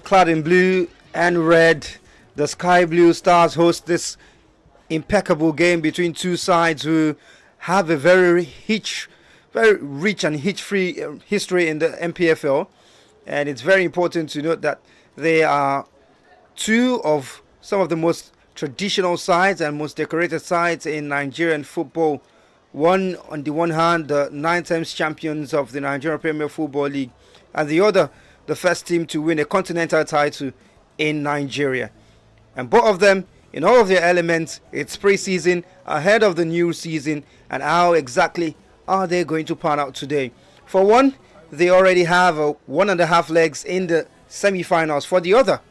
clad in blue and red. The Sky Blue Stars host this impeccable game between two sides who have a very rich and hitch-free history in the MPFL. And it's very important to note that they are two of some of the most traditional sides and most decorated sides in Nigerian football. One, on the one hand, the 9 times champions of the Nigerian Premier Football League, and the other, the first team to win a continental title in Nigeria. And both of them, in all of their elements, it's pre-season, ahead of the new season, and how exactly are they going to pan out today? For one, they already have 1.5 legs in the semi-finals. For the other,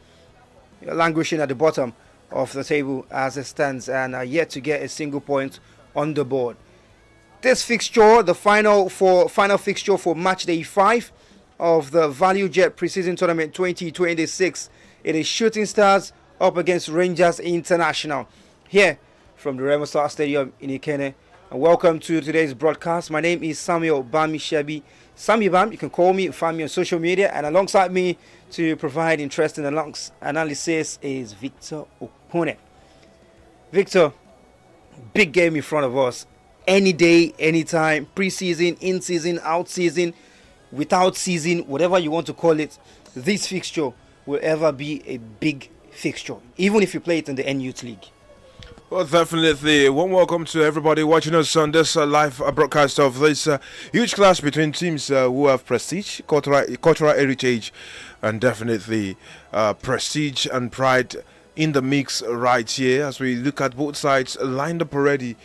languishing at the bottom of the table as it stands and are yet to get a single point on the board. This fixture, the final fixture for match day 5 of the Value Jet Preseason Tournament 2026. It is Shooting Stars up against Rangers International here from the Remo Star Stadium in Ikene. And welcome to today's broadcast. My name is Samuel Bami Shebi. Sami Bam, you can call me, find me on social media, and alongside me to provide interesting analysis is Victor Okune. Victor, big game in front of us. Any day, anytime, pre-season, in-season, out-season, without season, whatever you want to call it, this fixture will ever be a big fixture, even if you play it in the N-Youth League. Well, definitely. Warm welcome to everybody watching us on this live broadcast of this huge clash between teams who have prestige, cultural heritage, and definitely prestige and pride in the mix right here as we look at both sides lined up already.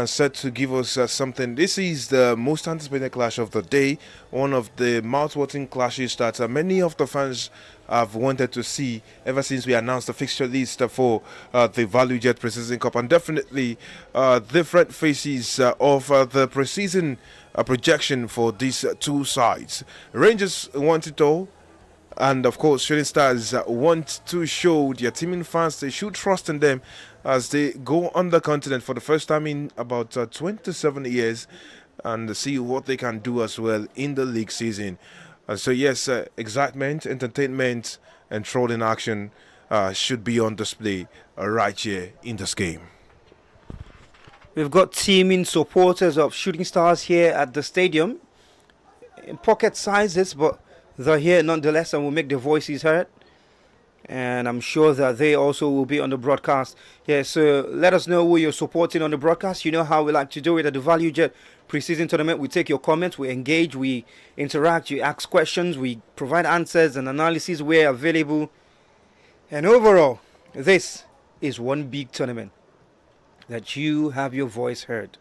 Set to give us something. This is the most anticipated clash of the day, one of the mouth-watering clashes that many of the fans have wanted to see ever since we announced the fixture list for the Value Jet Preseason Cup, and definitely different faces of the preseason projection for these two sides. Rangers want it all, and of course Shooting Stars want to show their teaming fans they should trust in them as they go on the continent for the first time in about 27 years and see what they can do as well in the league season. So yes, excitement, entertainment and trolling action should be on display right here in this game. We've got teaming supporters of Shooting Stars here at the stadium in pocket sizes, but they're here nonetheless and will make their voices heard. And I'm sure that they also will be on the broadcast. Yeah, so let us know who you're supporting on the broadcast. You know how we like to do it at the Value Jet Preseason Tournament. We take your comments, we engage, we interact, you ask questions, we provide answers and analysis where available. And overall, this is one big tournament that you have your voice heard.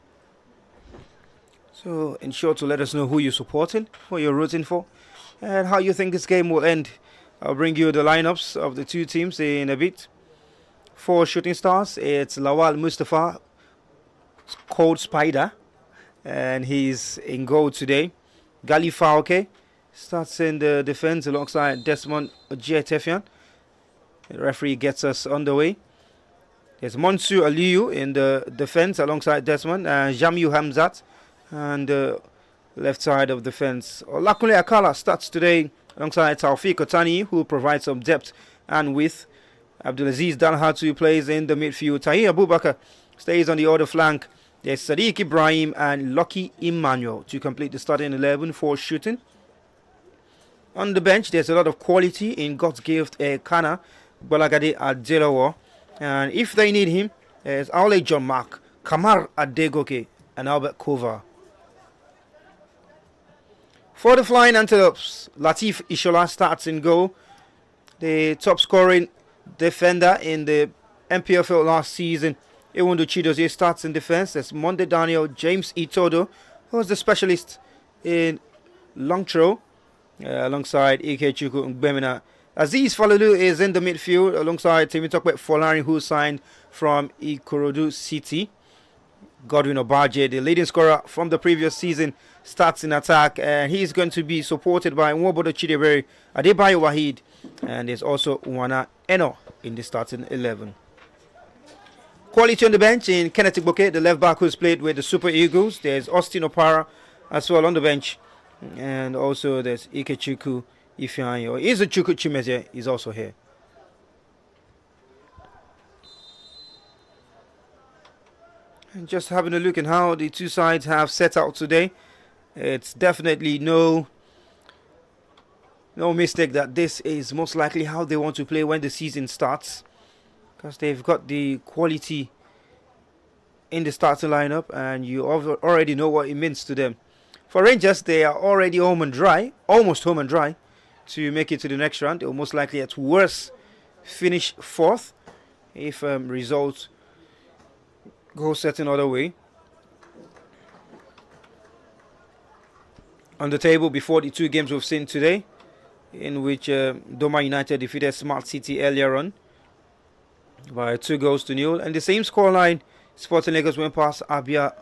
So ensure to let us know who you're supporting, who you're rooting for, and how you think this game will end. I'll bring you the lineups of the two teams in a bit. For Shooting Stars, it's Lawal Mustafa, called Spider, and he's in goal today. Gali Fauke starts in the defense alongside Desmond Ojetefian. The referee gets us underway. There's Monsu Aliyu in the defense alongside Desmond, and Jamil Hamzat on the left side of the fence. Olakunle Akala starts today alongside Taufik Otani, who provides some depth and width. Abdulaziz Dalhatu plays in the midfield. Tahir Abubakar stays on the other flank. There's Sadiq Ibrahim and Lucky Emmanuel to complete the starting 11 for Shooting. On the bench, there's a lot of quality in God's gift, Kana, Balagade Adelawa. And if they need him, there's Aule John Mark, Kamar Adegoke, and Albert Kova. For the Flying Antelopes, Latif Ishola starts in goal. The top scoring defender in the MPFL last season. Ewundo Chidozie starts in defense. There's Monde Daniel, James Itodo, who was the specialist in long throw, alongside Ikechukwu Ngbemina. Aziz Falulu is in the midfield alongside Timitokwe Folari, who signed from Ikorodu City. Godwin Obaje, the leading scorer from the previous season, starts in attack, and he's going to be supported by Nwobodo Chidebere, Adebayo Wahid, and there's also Uwana Eno in the starting 11. Quality on the bench in Kenneth Igboke, the left back who's played with the Super Eagles. There's Austin Opara as well on the bench, and also there's Ikechukwu Ifeanyi or Izuchukwu Chimezie is also here. And just having a look at how the two sides have set out today, it's definitely no mistake that this is most likely how they want to play when the season starts, because they've got the quality in the starting lineup, and you already know what it means to them. For Rangers, they are already home and dry, almost home and dry, to make it to the next round. They'll most likely at worst finish fourth if results go certain other way. On the table before the two games we've seen today, in which Doma United defeated Smart City earlier on by 2-0, and the same scoreline, Sporting Lagos went past Abia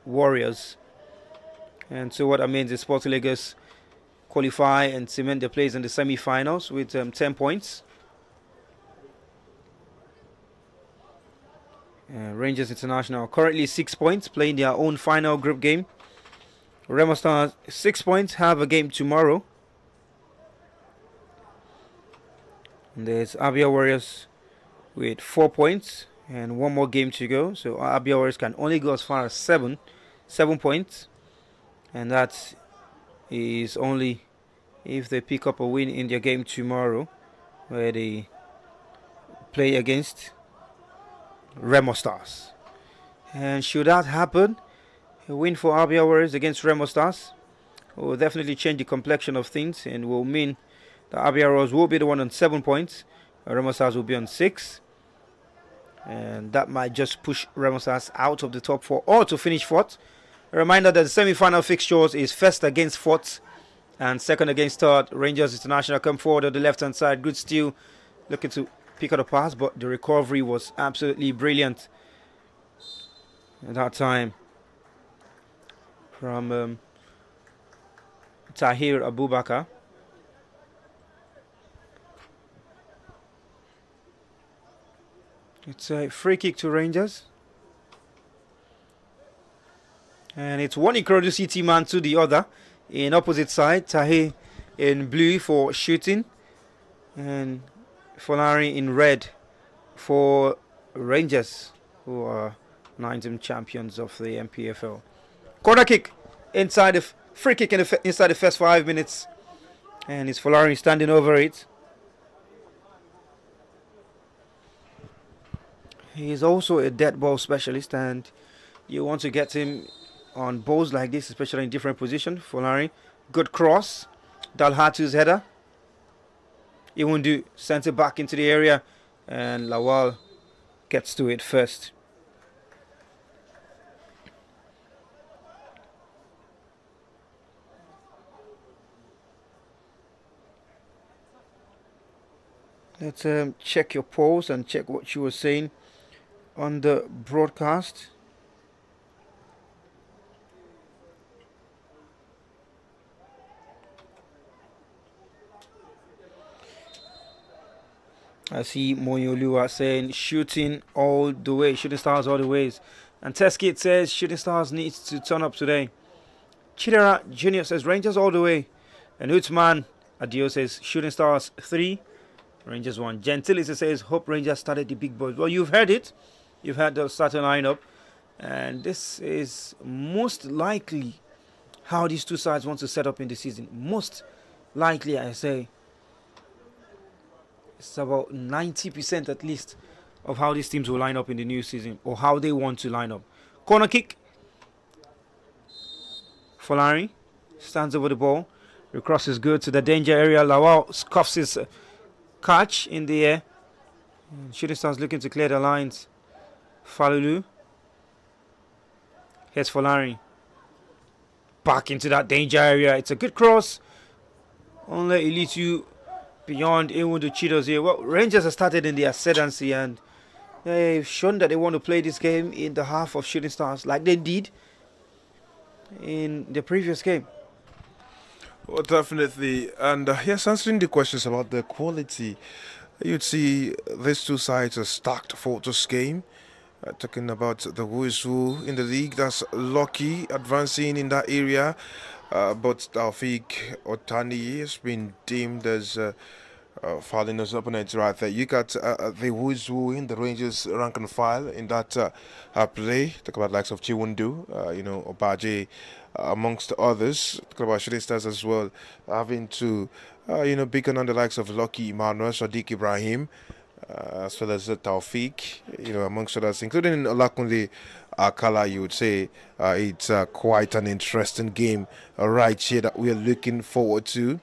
Warriors. And so what that means is Sporting Lagos qualify and cement their place in the semi-finals with 10 points. Rangers International currently 6 points, playing their own final group game. Remo Stars 6 points, have a game tomorrow. And there's Abia Warriors with 4 points and one more game to go. So Abia Warriors can only go as far as 7 points. And that is only if they pick up a win in their game tomorrow, where they play against Remo Stars. And should that happen, a win for Abia Warriors against Remo Stars will definitely change the complexion of things and will mean that Abia Warriors will be the one on 7 points, Remo Stars will be on 6. And that might just push Remo Stars out of the top 4 or to finish 4th. A reminder that the semi-final fixtures is first against 4th and second against 3rd. Rangers International come forward on the left-hand side. Good steal, looking to pick up the pass, but the recovery was absolutely brilliant at that time from Tahir Abubakar. It's a free kick to Rangers. And it's one Ikorodu City man to the other. In opposite side, Tahir in blue for shooting. And Folari in red for Rangers, who are 9th champions of the MPFL. Corner kick inside the free kick inside the first 5 minutes. And it's Folari standing over it. He's also a dead ball specialist, and you want to get him on balls like this, especially in different positions. Folari, good cross. Dalhatu's header. Iwundu sends it back into the area, and Lawal gets to it first. Let's check your polls and check what you were saying on the broadcast. I see Moyolua saying shooting all the way, shooting stars all the ways. And Teskit says shooting stars needs to turn up today. Chidera Jr. says Rangers all the way. And Utsman Adio says shooting stars 3, Rangers 1. Gentilis says hope Rangers started the big boys. Well, you've heard it. You've had the starting lineup. And this is most likely how these two sides want to set up in the season. Most likely, I say. It's about 90% at least of how these teams will line up in the new season, or how they want to line up. Corner kick. Folari stands over the ball. The cross is good to the danger area. Lawal scuffs his catch in the air. Shooting Stars looking to clear the lines. Falulu. Here's Folari. Back into that danger area. It's a good cross. Only it leads you beyond Iwundu Cheetos here. Well, Rangers have started in the ascendancy, and they've shown that they want to play this game in the half of Shooting Stars like they did in the previous game. Well, definitely. And yes, answering the questions about the quality, you'd see these two sides are stacked for this game. Talking about the who is who in the league, that's Lucky advancing in that area. but Taufik Otani has been deemed as fouling his opponents right there. You got the who's who in the Rangers rank and file in that play. Talk about likes of Chiwundu, Obaje, amongst others. Talk about shooting stars as well, having to, beacon on the likes of Lucky Emmanuel, Sadiq Ibrahim, as well as Taufik, amongst others, including Olakunle Akala. You would say it's quite an interesting game right here that we are looking forward to.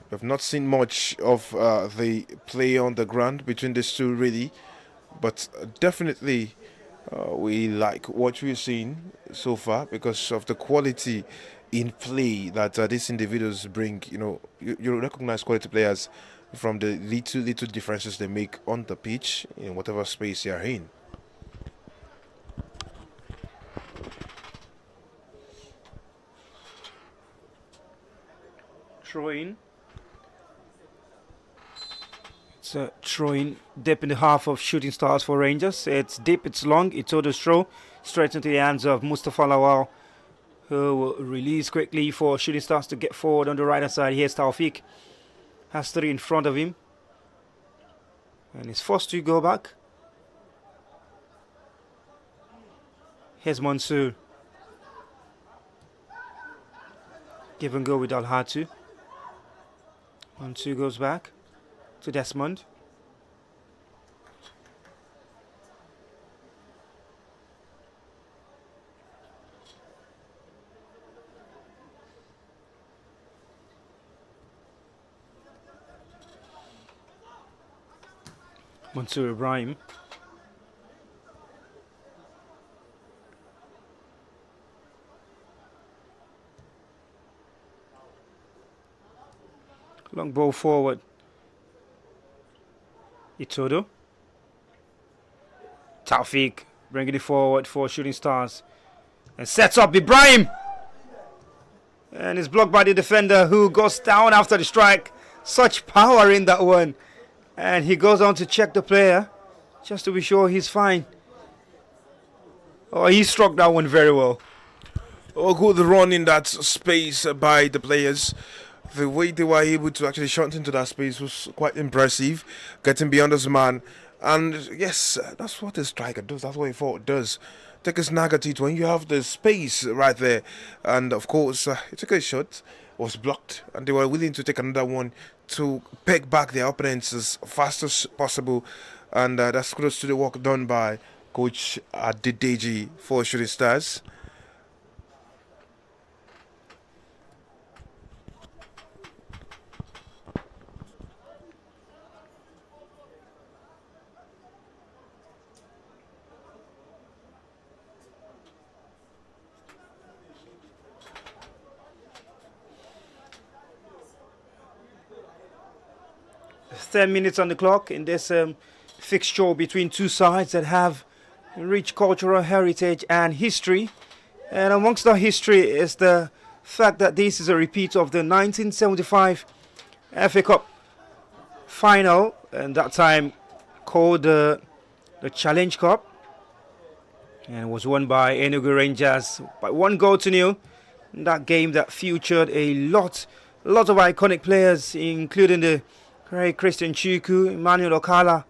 We've not seen much of the play on the ground between these two, really, but definitely we like what we've seen so far because of the quality in play that these individuals bring. You recognize quality players from the little differences they make on the pitch in whatever space they are in. Throw in. It's a throw in deep in the half of Shooting Stars for Rangers. It's deep, it's long, it's all the throw straight into the hands of Mustafa Lawal, who will release quickly for Shooting Stars to get forward on the right hand side. Here's Taufik. Has three in front of him. And he's forced to go back. Here's Mansour. Give and go with Al Hatu. Mansour goes back to Desmond. Mansour Ibrahim. Long ball forward. Itodo. Taufik bringing it forward for Shooting Stars. And sets up Ibrahim. And is blocked by the defender who goes down after the strike. Such power in that one. And he goes on to check the player just to be sure he's fine. Oh, he struck that one very well. Oh, good run in that space by the players. The way they were able to actually shunt into that space was quite impressive, getting beyond his man. And yes, that's what a striker does. That's what a forward does. Take a snag at it when you have the space right there. And of course, he took a shot, was blocked, and they were willing to take another one to peg back their opponents as fast as possible. And that's close to the work done by Coach Adedeji for Shooting Stars. There's 10 minutes on the clock in this fixture between two sides that have rich cultural heritage and history. And amongst our history is the fact that this is a repeat of the 1975 FA Cup final, and that time called the Challenge Cup, and was won by Enugu Rangers by 1-0. That game that featured a lot of iconic players, including the great Christian Chuku, Emmanuel Okala.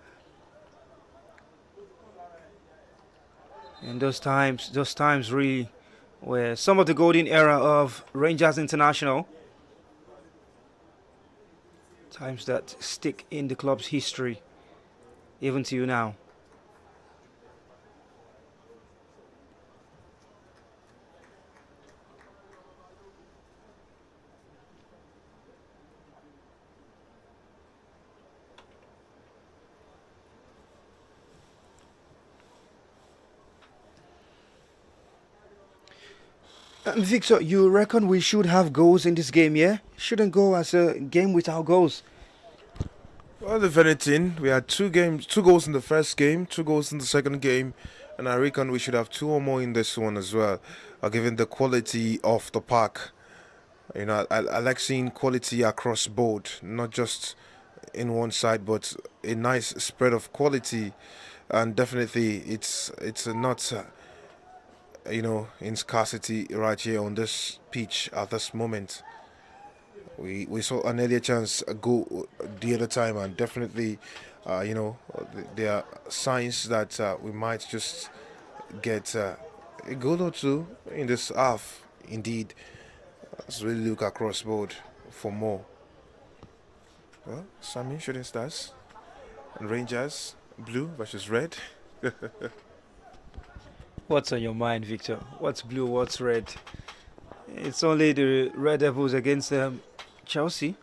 And those times really were some of the golden era of Rangers International. Times that stick in the club's history, even to you now. Victor, you reckon we should have goals in this game, yeah? Shouldn't go as a game without goals. Well, if anything, we had two goals in the first game, 2 goals in the second game, and I reckon we should have 2 or more in this one as well, given the quality of the park. I like seeing quality across board, not just in one side, but a nice spread of quality. And definitely, it's not in scarcity right here on this pitch at this moment. We saw an earlier chance go the other time, and definitely, there are signs that we might just get a goal or two in this half. Indeed, let's really look across board for more. Well, Sammy shooting stars and Rangers blue versus red. What's on your mind, Victor? What's blue? What's red? It's only the Red Devils against Chelsea.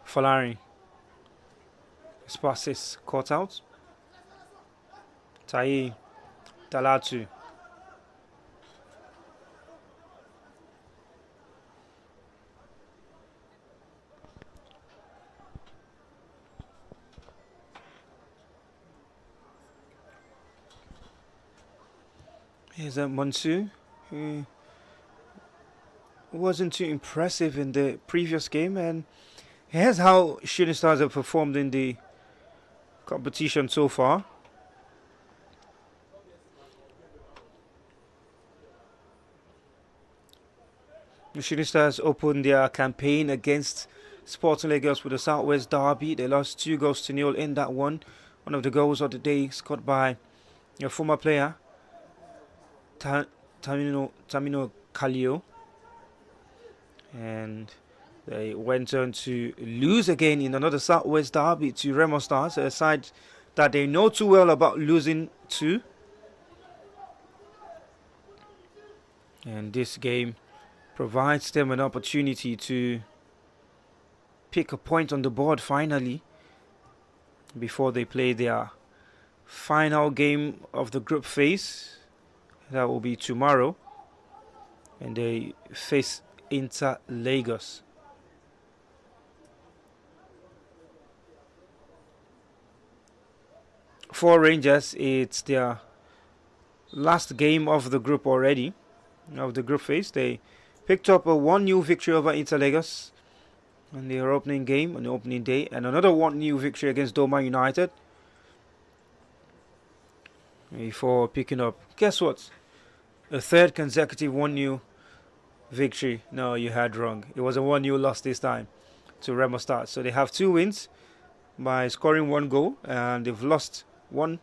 Falari. His passes caught out. Tai Talatu. Here's a Monsu, who wasn't too impressive in the previous game, and here's how Shooting Stars have performed in the competition so far. The Shooting Stars opened their campaign against Sporting Lagos with a Southwest Derby. They lost 2-0 in that one. One of the goals of the day scored by your former player, Tamino Kallio. And they went on to lose again in another Southwest Derby to Remo Stars, a side that they know too well about losing to. And this game provides them an opportunity to pick a point on the board finally before they play their final game of the group phase. That will be tomorrow, and they face Inter Lagos. For Rangers, it's their last game of the group already, of the group phase. They picked up a 1-0 victory over Inter Lagos on their opening game on the opening day, and another 1-0 victory against Doma United before picking up, guess what, a third consecutive 1-0 victory. No, you had wrong. It was a 1-0 loss this time to Remo Stars. So they have 2 wins by scoring 1 goal, and they've lost 1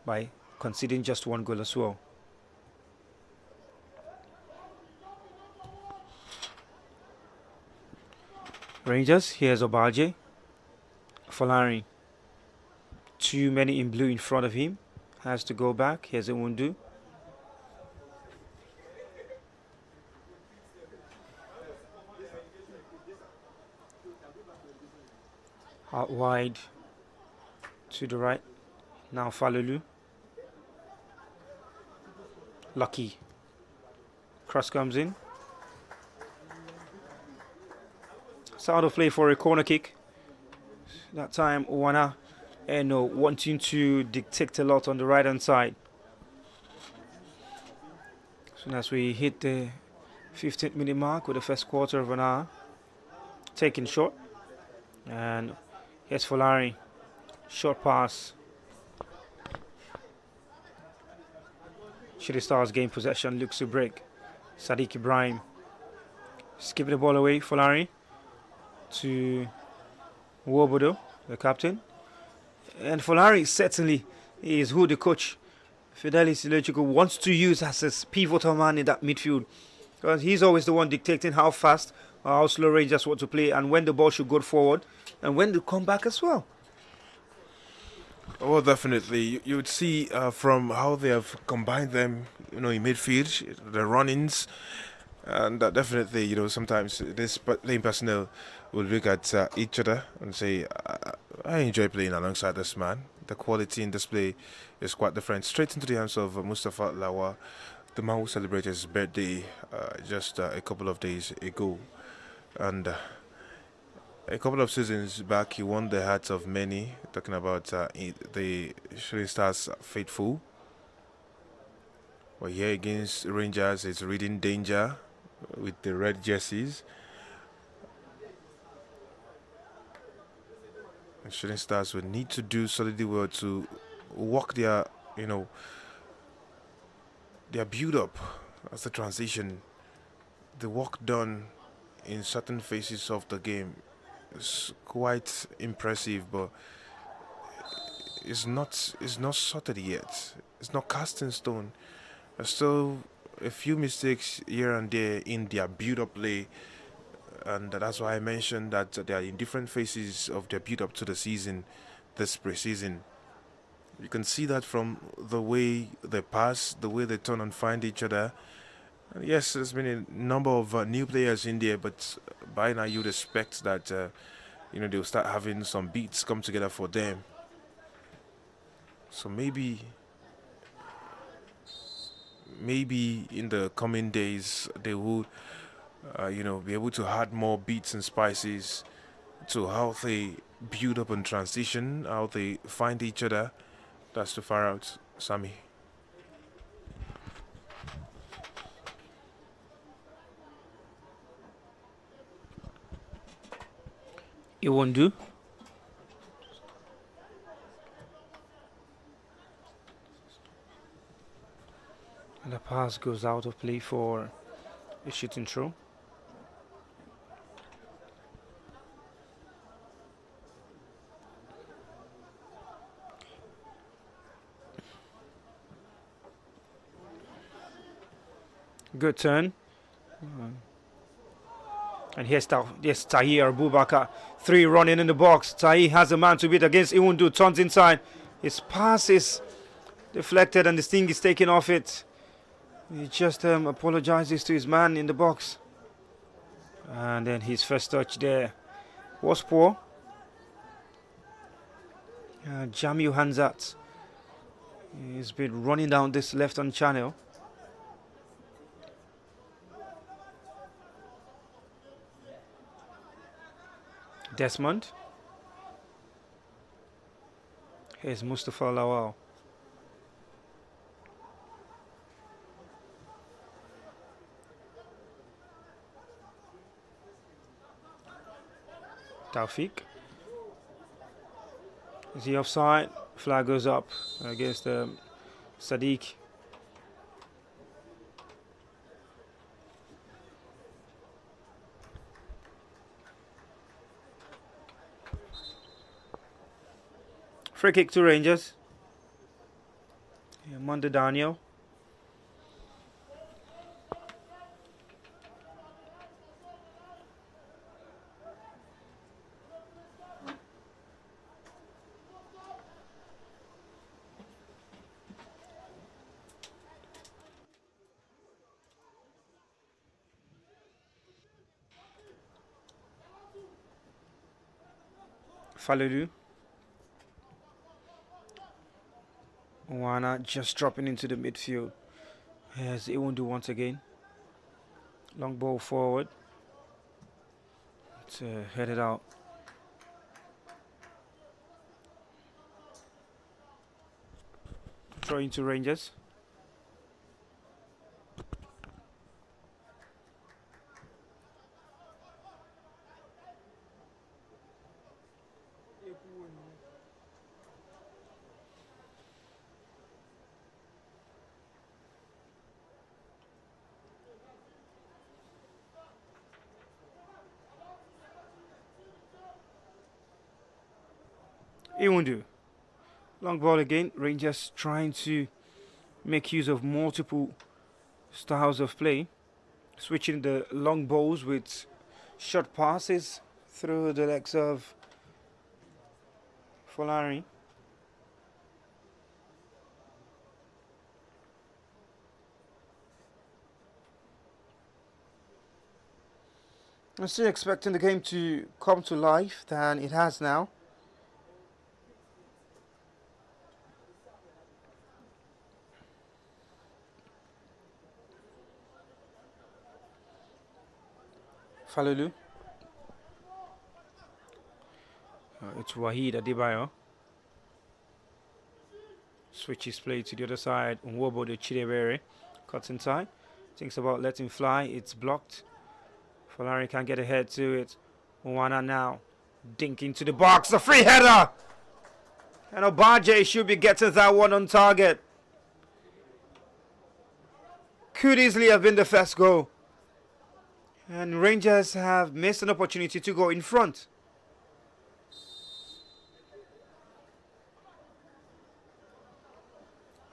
by conceding just 1 goal as well. Rangers, here's Obaje. Falari. Too many in blue in front of him. Has to go back. Here's Iwundu. Out wide to the right. Now Falulu. Lucky. Cross comes in. It's out of play for a corner kick. That time Owana Eno wanting to dictate a lot on the right hand side. As soon as we hit the 15th minute mark with the first quarter of an hour, taking short. And here's Falari. Short pass. Shooting Stars gain possession, looks to break. Sadiq Ibrahim skipping the ball away. Falari to Wobodo, the captain. And Falari certainly is who the coach, Fidelis Ilechiko, wants to use as his pivotal man in that midfield. Because he's always the one dictating how fast or how slow Rangers want to play, and when the ball should go forward and when to come back as well. Well, definitely. You would see from how they have combined them, in midfield, the run-ins, and definitely, sometimes this playing personnel will look at each other and say, I enjoy playing alongside this man. The quality in display is quite different. Straight into the hands of Mustafa Lawa, the man who celebrated his birthday just a couple of days ago. And a couple of seasons back, he won the hearts of many, talking about the Shooting Stars faithful. But here against Rangers, it's reading danger with the red jerseys. Shooting Stars will need to do solidly well to walk their, their build up as the transition, the work done in certain phases of the game is quite impressive, but it's not sorted yet. It's not cast in stone. There's still a few mistakes here and there in their build-up play, and that's why I mentioned that they are in different phases of their build-up to the season, this preseason. You can see that from the way they pass, the way they turn and find each other. And yes, there's been a number of new players in there, but by now you'd expect that they'll start having some beats come together for them. So maybe in the coming days they will be able to add more beats and spices to how they build up and transition, how they find each other. That's too far out, Sammy. It won't do. And the pass goes out of play for a shooting throw. Good turn. And here's Tahir Abubakar. 3 running in the box. Tahir has a man to beat against Iwundu. Turns inside. His pass is deflected and the sting is taken off it. He just apologizes to his man in the box. And then his first touch there was poor. Jamil Hanzat. He's been running down this left-hand channel. Desmond. Here's Mustafa Lawal. Taufik. Is he offside? Flag goes up against Sadiq. Free kick to Rangers. Mondo Daniel. Falelu. Wana just dropping into the midfield. Here's Iwundu once again. Long ball forward. It's headed out. Throw into Rangers. Iwundu. Long ball again. Rangers trying to make use of multiple styles of play. Switching the long balls with short passes through the legs of Folari. I'm still expecting the game to come to life than it has now. Falulu. It's Wahid Adebayo. Switches play to the other side. Nwobo de Chidebere cuts inside. Thinks about letting fly. It's blocked. Folari can't get ahead to it. Nwana now. Dink into the box. A free header. And Obaje should be getting that one on target. Could easily have been the first goal. And Rangers have missed an opportunity to go in front.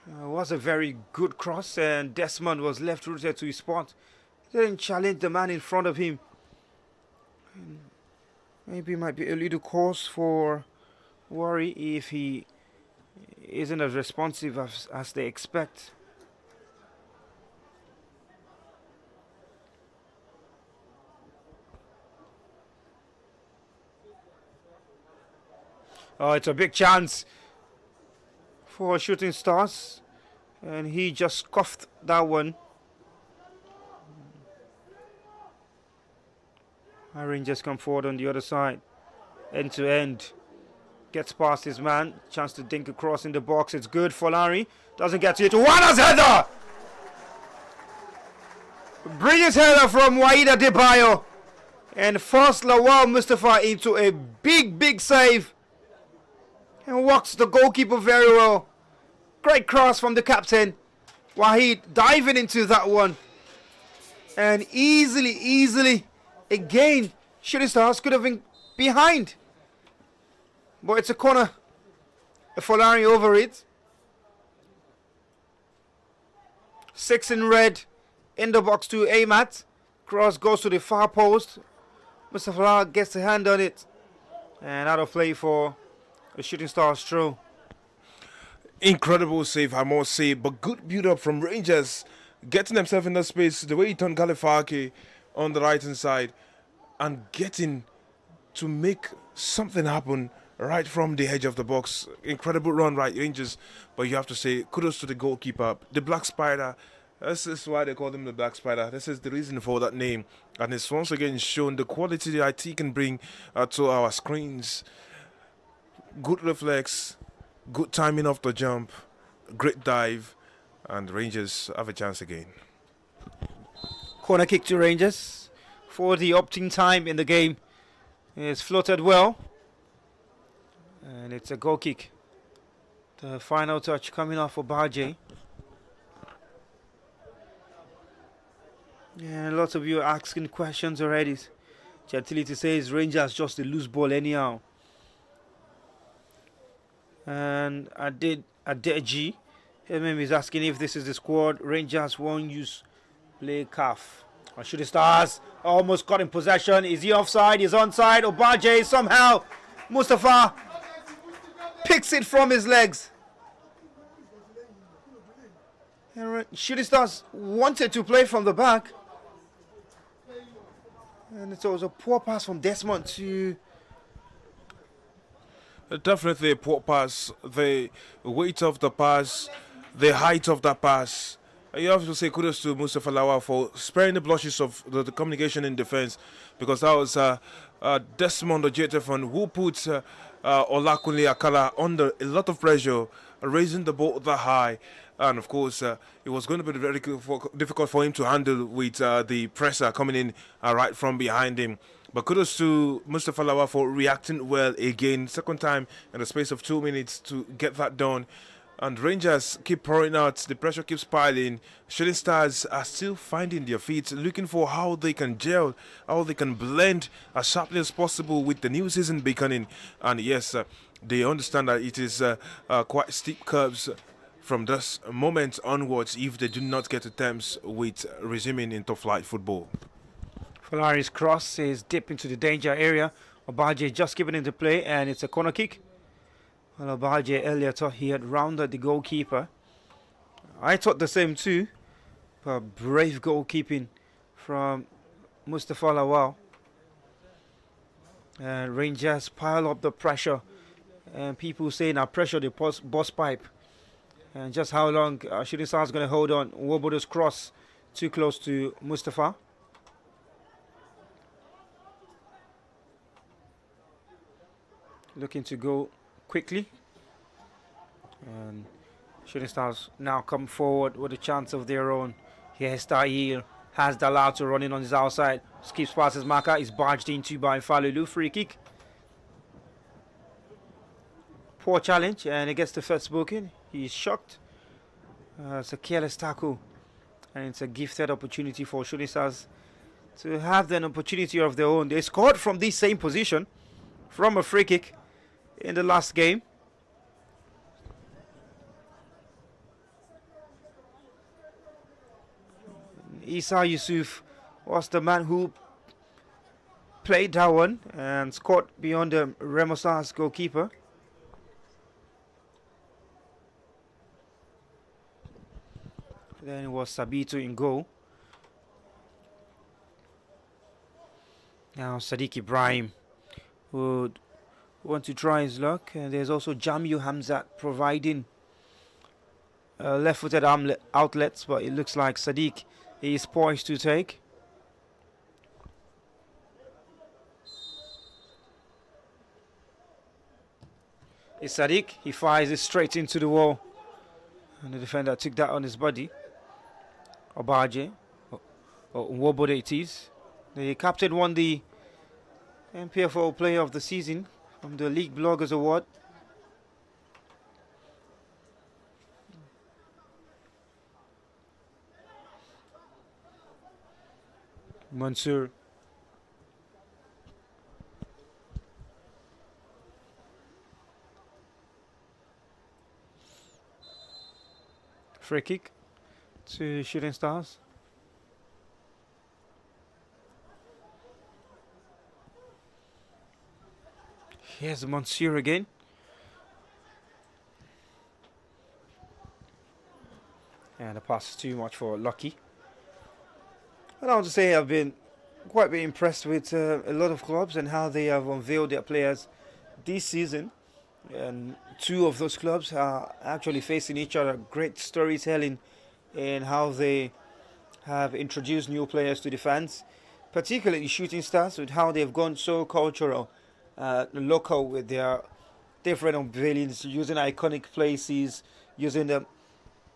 Was a very good cross, and Desmond was left rooted to his spot. He didn't challenge the man in front of him. And maybe it might be a little cause for worry if he isn't as responsive as they expect. Oh, it's a big chance for Shooting Stars, and he just scuffed that one. Our Rangers come forward on the other side, end to end. Gets past his man, chance to dink across in the box. It's good for Larry. Doesn't get to it. Wana's header! Brilliant header from Waida Debayo, and forced Lawal Mustafa into a big save. And walks the goalkeeper very well. Great cross from the captain. Wahid diving into that one. And easily, again, Shooting Stars could have been behind. But it's a corner. Folari over it. 6 in red. In the box to Amat. Cross goes to the far post. Mustafa gets a hand on it. And out of play for the Shooting Stars throw. Incredible save, I must say, but good build up from Rangers, getting themselves in the space, the way he turned Galifaki on the right hand side, and getting to make something happen right from the edge of the box. Incredible run, right, Rangers, but you have to say kudos to the goalkeeper, the Black Spider. This is why they call him the Black Spider. This is the reason for that name, and it's once again shown the quality the IT can bring to our screens. Good reflex, good timing off the jump, great dive, and Rangers have a chance again. Corner kick to Rangers for the opting time in the game. It's floated well, and it's a goal kick. The final touch coming off for Barjay. Yeah, lots of you are asking questions already. Gentility says Rangers just a loose ball anyhow. And Adeji is asking if this is the squad. Rangers won't use play calf. Or Shooting Stars almost got in possession. Is he offside? He's onside. Obaje somehow. Mustafa picks it from his legs. Shooting Stars wanted to play from the back. And it was a poor pass from Desmond to... Definitely a poor pass. The weight of the pass, the height of the pass. You have to say kudos to Mustafa Lawa for sparing the blushes of the communication in defense, because that was Desmond Ojetefon who put Olakunle Akala under a lot of pressure, raising the ball that high. And of course, it was going to be very difficult for him to handle with the presser coming in right from behind him. But kudos to Mustafa Lawa for reacting well again. Second time in the space of 2 minutes to get that done. And Rangers keep pouring out. The pressure keeps piling. Shooting Stars are still finding their feet, looking for how they can gel, how they can blend as sharply as possible with the new season beginning. And yes, they understand that it is quite steep curves from this moment onwards if they do not get to terms with resuming into flight football. Folari's cross is deep into the danger area. Obaje just keeping into play, and it's a corner kick. Well, Obaje earlier thought he had rounded the goalkeeper. I thought the same too. But brave goalkeeping from Mustafa Lawal. And Rangers pile up the pressure. And people saying now pressure the boss pipe. And just how long Shooting Stars going to hold on. Wobodo's cross too close to Mustafa. Looking to go quickly. And Shooting Stars now come forward with a chance of their own. Here's Tahir. Has Dalauto running on his outside. Skips past his marker. Is barged into by Falulu. Free kick. Poor challenge. And he gets the first booking. He's shocked. It's a careless tackle. and it's a gifted opportunity for Shooting Stars to have an opportunity of their own. They scored from this same position, from a free kick in the last game. Isa Yusuf was the man who played that one and scored beyond the Remo Stars goalkeeper. Then it was Sabitu in goal. Now Sadiq Ibrahim would want to try his luck. And there's also Jamil Hamzat providing left-footed outlets, but it looks like Sadiq is poised to take. It's Sadiq. He fires it straight into the wall. And the defender took that on his body. Obaje, or Nwobode it is. The captain won the MPFL Player of the Season from the League Bloggers Award. Mansour. Free kick to Shooting Stars. Here's Monsieur again. And the pass is too much for Lucky. And I want to say I've been quite been impressed with a lot of clubs and how they have unveiled their players this season. And two of those clubs are actually facing each other. Great storytelling in how they have introduced new players to the fans, particularly Shooting Stars, with how they've gone so cultural, local with their different unveilings, using iconic places, using the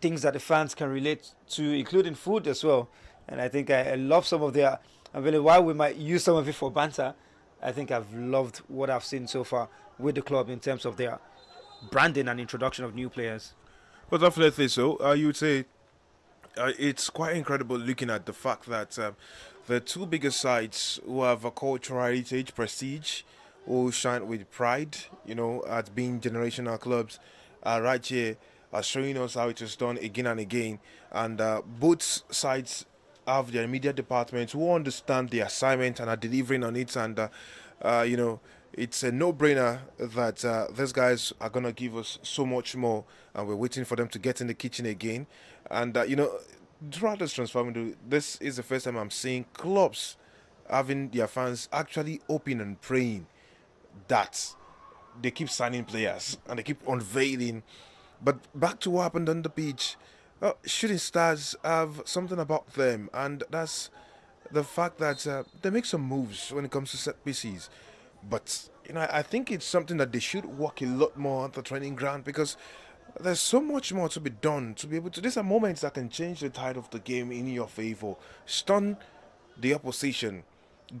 things that the fans can relate to, including food as well. And I think I love some of their unveiling. While we might use some of it for banter, I think I've loved what I've seen so far with the club in terms of their branding and introduction of new players. Well, definitely so. You would say it's quite incredible looking at the fact that the two biggest sides who have a cultural heritage, prestige, who shine with pride, at being generational clubs, right here are showing us how it is done again and again. And both sides have their media departments who understand the assignment and are delivering on it. And, it's a no-brainer that these guys are going to give us so much more. And we're waiting for them to get in the kitchen again. And, throughout this transfer window, this is the first time I'm seeing clubs having their fans actually open and praying that they keep signing players and they keep unveiling. But back to what happened on the pitch, Shooting Stars have something about them, and that's the fact that they make some moves when it comes to set pieces. But I think it's something that they should work a lot more on the training ground, because there's so much more to be done to be able to. These are moments that can change the tide of the game in your favor, stun the opposition,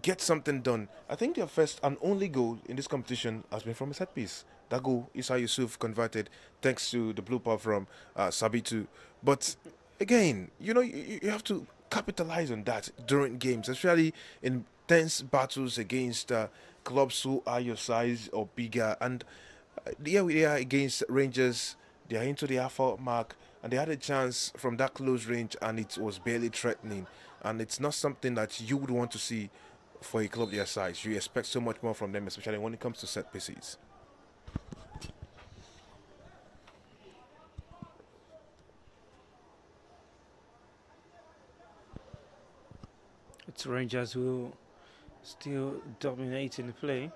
get something done. I think their first and only goal in this competition has been from a set piece. That goal Isa Yusuf converted thanks to the blue ball from Sabitu. But again, you have to capitalize on that during games, especially in tense battles against clubs who are your size or bigger. And here we are against Rangers. They are into the half-hour mark, and they had a chance from that close range, and it was barely threatening. And it's not something that you would want to see for a club their size. You expect so much more from them, especially when it comes to set pieces. It's Rangers who still dominate in the play.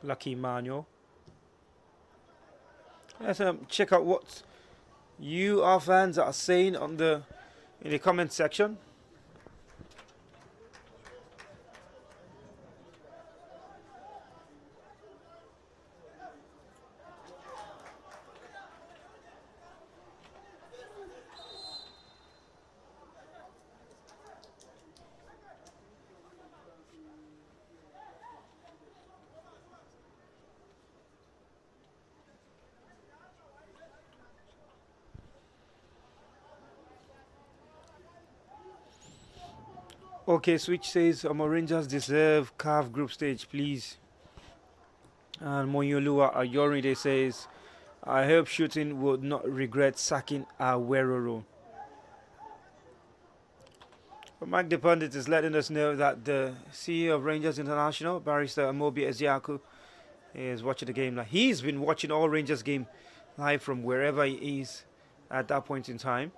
Lucky Manuel. Let's check out what you, our fans, are saying in the comment section. Okay, Switch says Rangers deserve CAF group stage, please. And Monyolua Ayorinde says, I hope shooting would not regret sacking Aguero. Mike the Pundit is letting us know that the CEO of Rangers International, Barrister Amobi Eziaku, is watching the game. Now, he's been watching all Rangers game live from wherever he is at that point in time.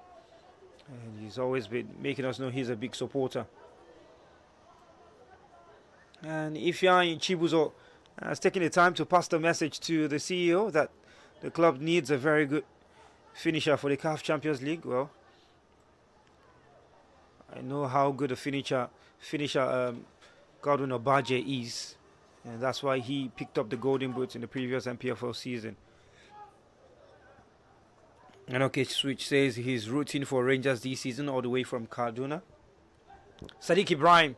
And he's always been making us know he's a big supporter. And Ifeanyi Chibuzo has taken the time to pass the message to the CEO that the club needs a very good finisher for the CAF Champions League. Well, I know how good a finisher Godwin Obaje is, and that's why he picked up the Golden Boots in the previous MPFL season. And OK Switch says he's rooting for Rangers this season all the way from Kaduna. Sadiq Ibrahim.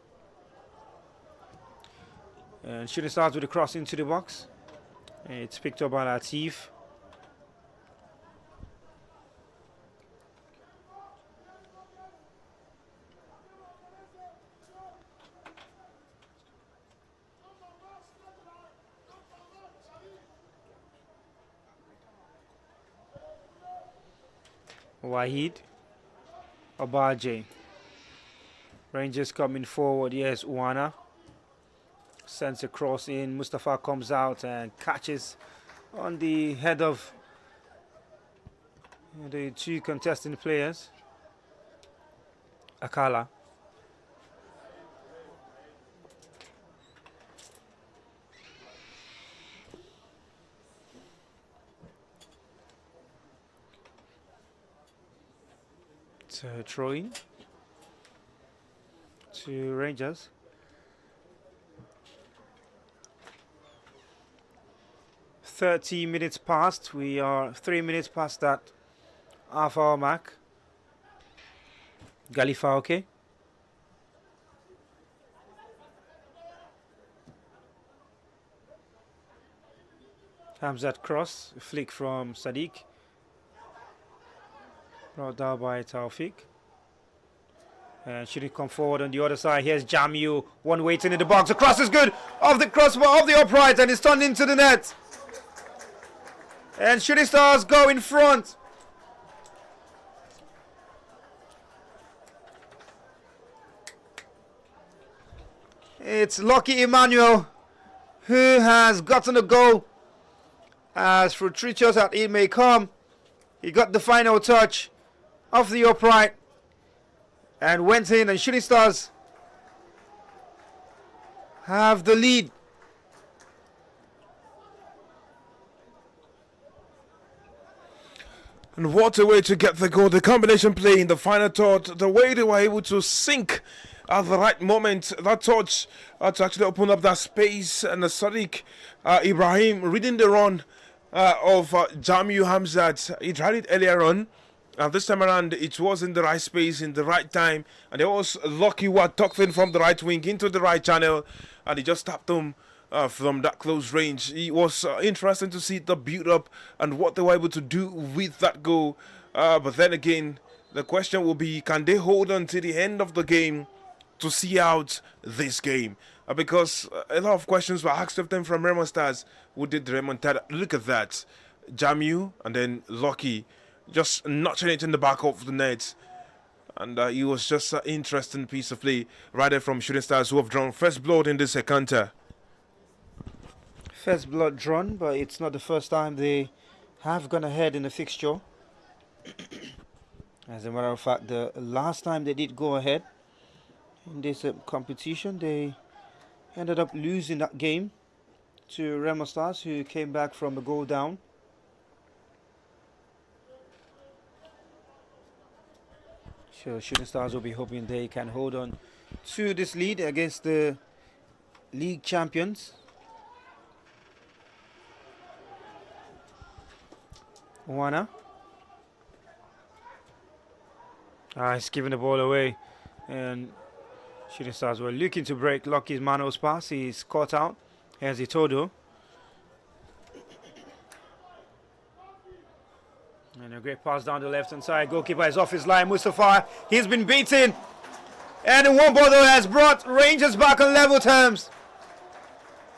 And shooting starts with a cross into the box. And it's picked up by Latif. Wahid Obaje. Rangers coming forward. Yes, Uwana sends a cross in. Mustafa comes out and catches on the head of the two contesting players. Akala. It's a throw-in to Rangers. "30 minutes past. We are 3 minutes past that half-hour mark. Galifa, okay. Hamzat cross, a flick from Sadiq. Brought down by Taufik. And should he come forward on the other side? Here's Jamu. One waiting in the box. The cross is good. Off the crossbar, off the upright, and it's turned into the net. And Shooting Stars go in front. It's Lucky Emmanuel who has gotten a goal. As fruitless as it may come, he got the final touch off the upright and went in, and Shooting Stars have the lead. And what a way to get the goal. The combination play in the final third, the way they were able to sink at the right moment, that touch to actually open up that space, and the Sadiq Ibrahim reading the run of Jamu Hamzat. He tried it earlier on. This time around, it was in the right space, in the right time. And it was Lucky who had tucked in from the right wing into the right channel. And he just tapped him from that close range. It was interesting to see the build-up and what they were able to do with that goal. But then again, the question will be, can they hold on to the end of the game to see out this game? Because a lot of questions were asked of them from Remo Stars, who did the remontada. Look at that. Jamu and then Lucky just notching it in the back of the net. And it was just an interesting piece of play right there from Shooting Stars, who have drawn first blood in this encounter. First blood drawn, but it's not the first time they have gone ahead in the fixture. As a matter of fact, the last time they did go ahead in this competition, they ended up losing that game to Remo Stars, who came back from a goal down. So Shooting Stars will be hoping they can hold on to this lead against the league champions. Wana. He's giving the ball away, and Shooting Stars were looking to break Lucky's Manuel's pass. He's caught out. Here's Itodo. And a great pass down the left-hand side. Goalkeeper is off his line. Mustafa, he's been beaten. And the one bottle has brought Rangers back on level terms.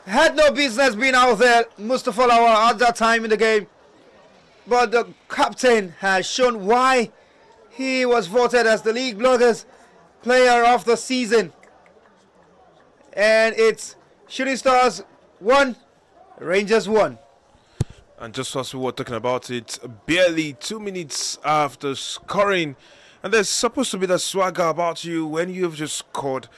Had no business being out there, Mustafa Lawal, at that time in the game. But the captain has shown why he was voted as the League Bloggers Player of the Season. And it's Shooting Stars 1, Rangers 1. And just as we were talking about it, barely 2 minutes after scoring, and there's supposed to be the swagger about you when you've just scored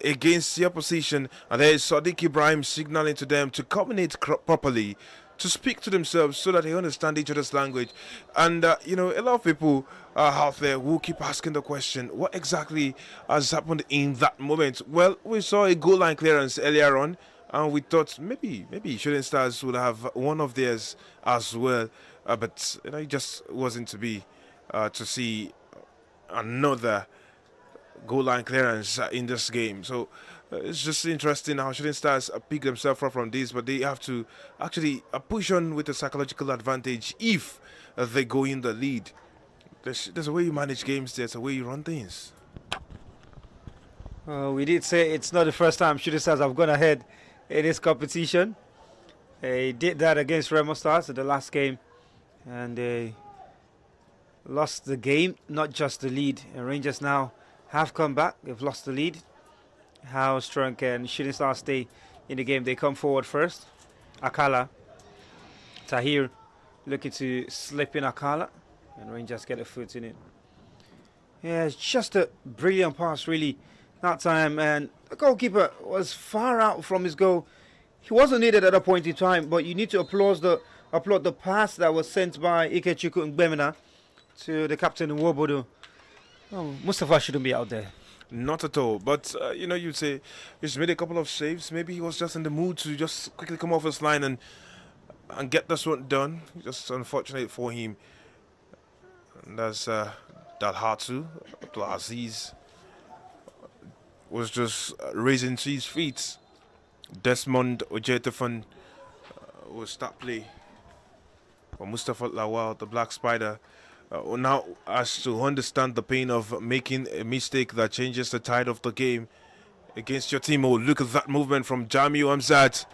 against the opposition, and there is Sadiq Ibrahim signaling to them to communicate properly, to speak to themselves so that they understand each other's language. And a lot of people out there will keep asking the question, what exactly has happened in that moment? Well, we saw a goal line clearance earlier on, and we thought maybe Shooting Stars would have one of theirs as well, but it just wasn't to be, to see another goal line clearance in this game. So it's just interesting how Shooting Stars pick themselves up from this, but they have to actually push on with a psychological advantage if they go in the lead. There's a way you manage games, there's a way you run things. We did say it's not the first time Shooting Stars have gone ahead in this competition. They did that against Remo Stars in the last game, and they lost the game, not just the lead. And Rangers now have come back. They've lost the lead. How strong can Shooting Stars stay in the game? They come forward first. Akala, Tahir looking to slip in Akala, and Rangers get a foot in it. Yeah, it's just a brilliant pass really that time, and the goalkeeper was far out from his goal. He wasn't needed at a point in time, but you need to applaud the pass that was sent by Ikechukwu Ngbemina to the captain Nwobodo. Oh, Mustafa shouldn't be out there. Not at all. But, you'd say he's made a couple of saves. Maybe he was just in the mood to just quickly come off his line and get this one done. Just unfortunate for him. And that's Dalhatu Abdulaziz was just raising to his feet. Desmond Ojetefan will start play for Mustafa Lawal, the Black Spider. Now has to understand the pain of making a mistake that changes the tide of the game against your team. Oh, look at that movement from Jamiu Amzad.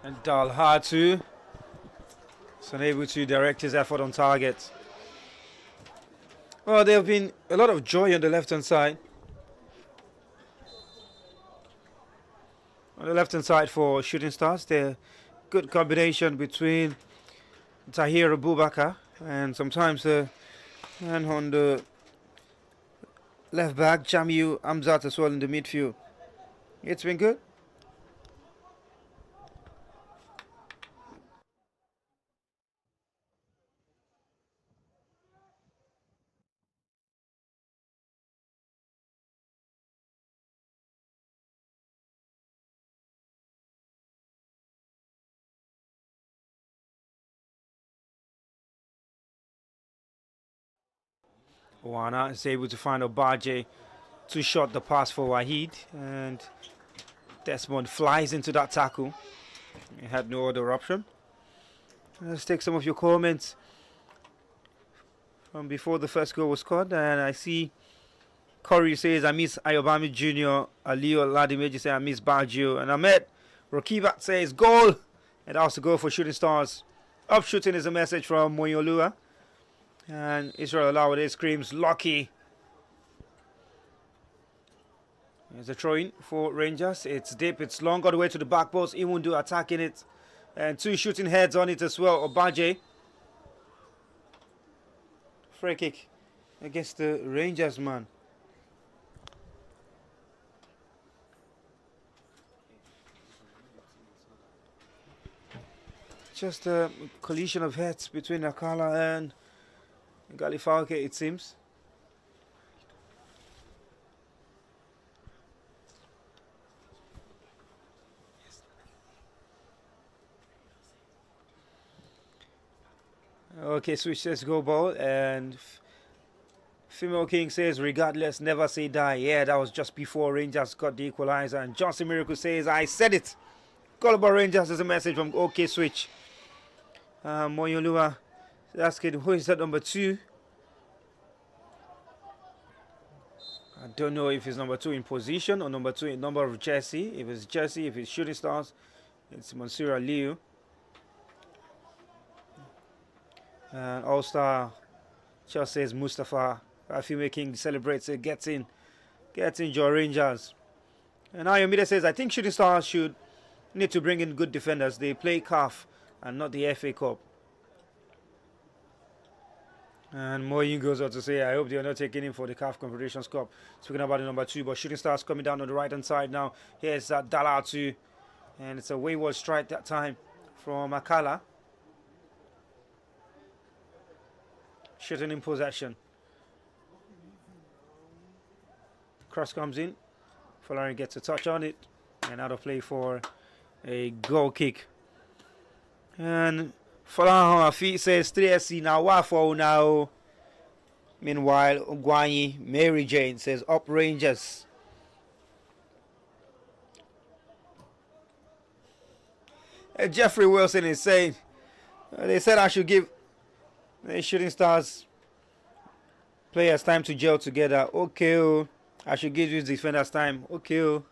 And Dalhatu is unable to direct his effort on target. Well, there have been a lot of joy on the left-hand side. On the left-hand side for Shooting Stars, they're good combination between Tahir Abubakar and sometimes and on the left back, Jamiu Amzat as well in the midfield. It's been good. Wana is able to find Obaje to shot the pass for Wahid, and Desmond flies into that tackle. He had no other option. Let's take some of your comments from before the first goal was scored, and I see Corey says I miss Ayobami Jr., Aliyo Ladimeji says I miss Baggio, and Ahmed Rokibat says goal, and that was the goal for Shooting Stars. Up shooting is a message from Moyolua. And Israel Alawade screams, lucky. There's a throw in for Rangers. It's deep, it's long, all the way to the back post. Imundu attacking it. And two shooting heads on it as well. Obaje. Free kick against the Rangers man. Just a collision of heads between Akala and Galifalke, it seems. Okay, switch says go ball, and Female King says regardless, never say die. Yeah, that was just before Rangers got the equalizer. And Johnson Miracle says I said it. Call about Rangers is a message from OK Switch. Moyolua asking who is that number 2. I don't know if it's number 2 in position or number 2 in number of jersey. If it's jersey, if it's Shooting Stars, it's Mansour Aliyu. And All-Star Chelsea's Mustafa Afime King celebrates it, gets in Joe Rangers. And now Yomide says, I think Shooting Stars should need to bring in good defenders. They play CAF and not the FA Cup. And Moyin goes on to say, I hope they are not taking him for the CAF Confederations Cup. Speaking about the number 2, but Shooting Stars coming down on the right hand side now. Here's Dalatu. And it's a wayward strike that time from Akala. Shooting in possession. Cross comes in. Folarin gets a touch on it. And out of play for a goal kick. And Folarin Afi says 3SC now. Wafo now. Meanwhile, Ugwanyi Mary Jane says up Rangers. Jeffrey Wilson is saying they said I should give the Shooting Stars players time to gel together. Okay, I should give these defenders time. Okay.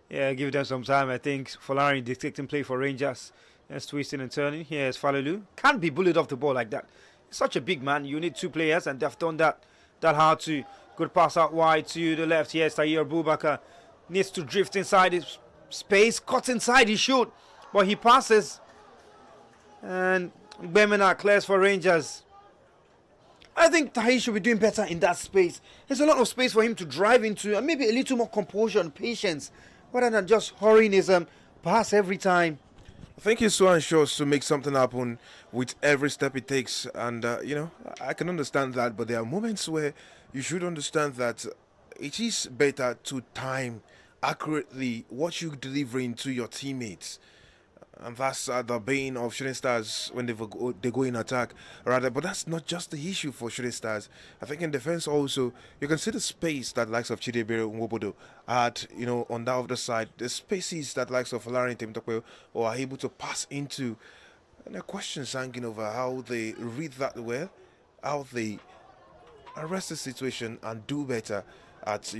Yeah, give them some time. I think Folarin dictating play for Rangers. That's twisting and turning. Here's Falalu. Can't be bullied off the ball like that. He's such a big man. You need 2 players, and they've done that hard too. Good pass out wide to the left. Here's Tahir Boubacar. Needs to drift inside his space. Cuts inside his shoot. But he passes. And Bemina clears for Rangers. I think Tahir should be doing better in that space. There's a lot of space for him to drive into, and maybe a little more composure and patience, rather than just hurrying his pass every time. I think he's so anxious to make something happen with every step he takes, and I can understand that. But there are moments where you should understand that it is better to time accurately what you deliver into your teammates. And that's the bane of Shooting Stars when they go in attack, rather. But that's not just the issue for Shooting Stars. I think in defense also, you can see the space that likes of Chidebere Nwobodo had, on that other side. The spaces that likes of Folarin Temitope are able to pass into. And the questions hanging over how they read that well, how they arrest the situation and do better at,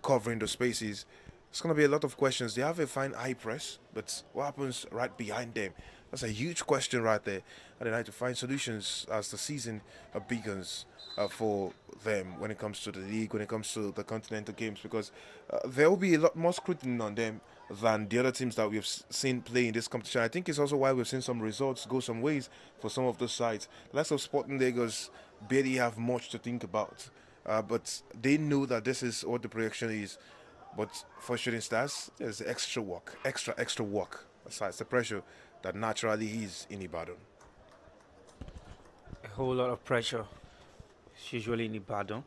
covering the spaces. It's going to be a lot of questions. They have a fine high press, but what happens right behind them? That's a huge question right there. And they have to find solutions as the season begins for them when it comes to the league, when it comes to the continental games, because there will be a lot more scrutiny on them than the other teams that we've seen play in this competition. I think it's also why we've seen some results go some ways for some of those sides. The likes of Sporting Lagos barely have much to think about, but they know that this is what the projection is. But for Shooting Stars, there's extra work, extra work, besides the pressure that naturally is in Ibadan. A whole lot of pressure. It's usually in Ibadan.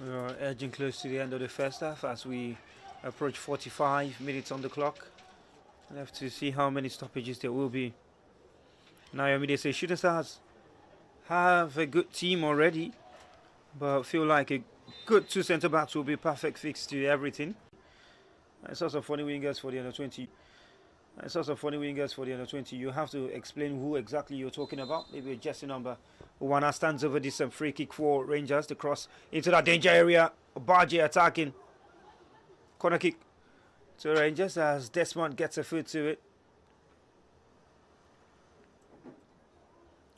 We are edging close to the end of the first half as we approach 45 minutes on the clock. We'll have to see how many stoppages there will be. Naomi, they say Shooting Stars have a good team already, but feel like a good 2 centre backs will be perfect fix to everything. I saw some funny wingers for the under 20. You have to explain who exactly you're talking about. Maybe a jersey number. Uwana stands over this free kick for Rangers. The cross into that danger area. Obaje attacking. Corner kick to Rangers as Desmond gets a foot to it.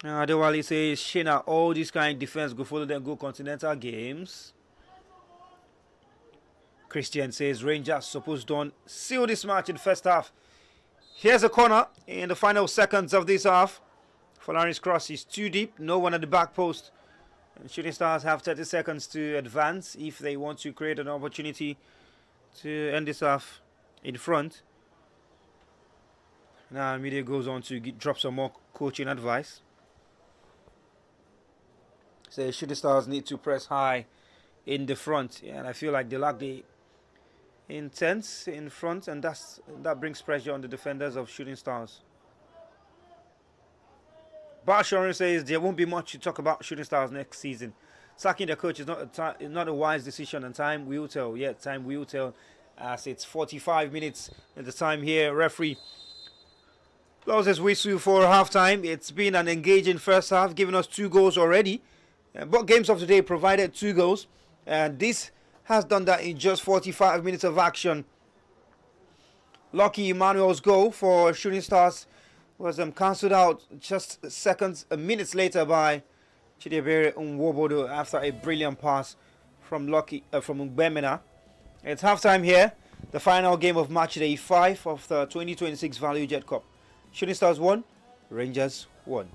Adewale says, Shina, all these kind of defense go follow them go continental games. Christian says, Rangers supposed to seal this match in the first half. Here's a corner in the final seconds of this half. Folarin's cross is too deep. No one at the back post. And Shooting Stars have 30 seconds to advance if they want to create an opportunity to end this half in front. Now media goes on to drop some more coaching advice. So Shooting Stars need to press high in the front, and I feel like they lack the intense in front, and that brings pressure on the defenders of Shooting Stars. Barsharon says there won't be much to talk about Shooting Stars next season. Sacking the coach is not a wise decision, and time will tell. Yeah, time will tell. as it's 45 minutes at the time here. Referee blows his whistle for halftime. It's been an engaging first half, giving us 2 goals already. Both games of today provided 2 goals, and this has done that in just 45 minutes of action. Lucky Emmanuel's goal for Shooting Stars was cancelled out just minutes later by Chidebere Nwobodo after a brilliant pass from Ugbemena. It's halftime here, the final game of match day 5 of the 2026 Value Jet Cup. Shooting Stars 1, Rangers 1.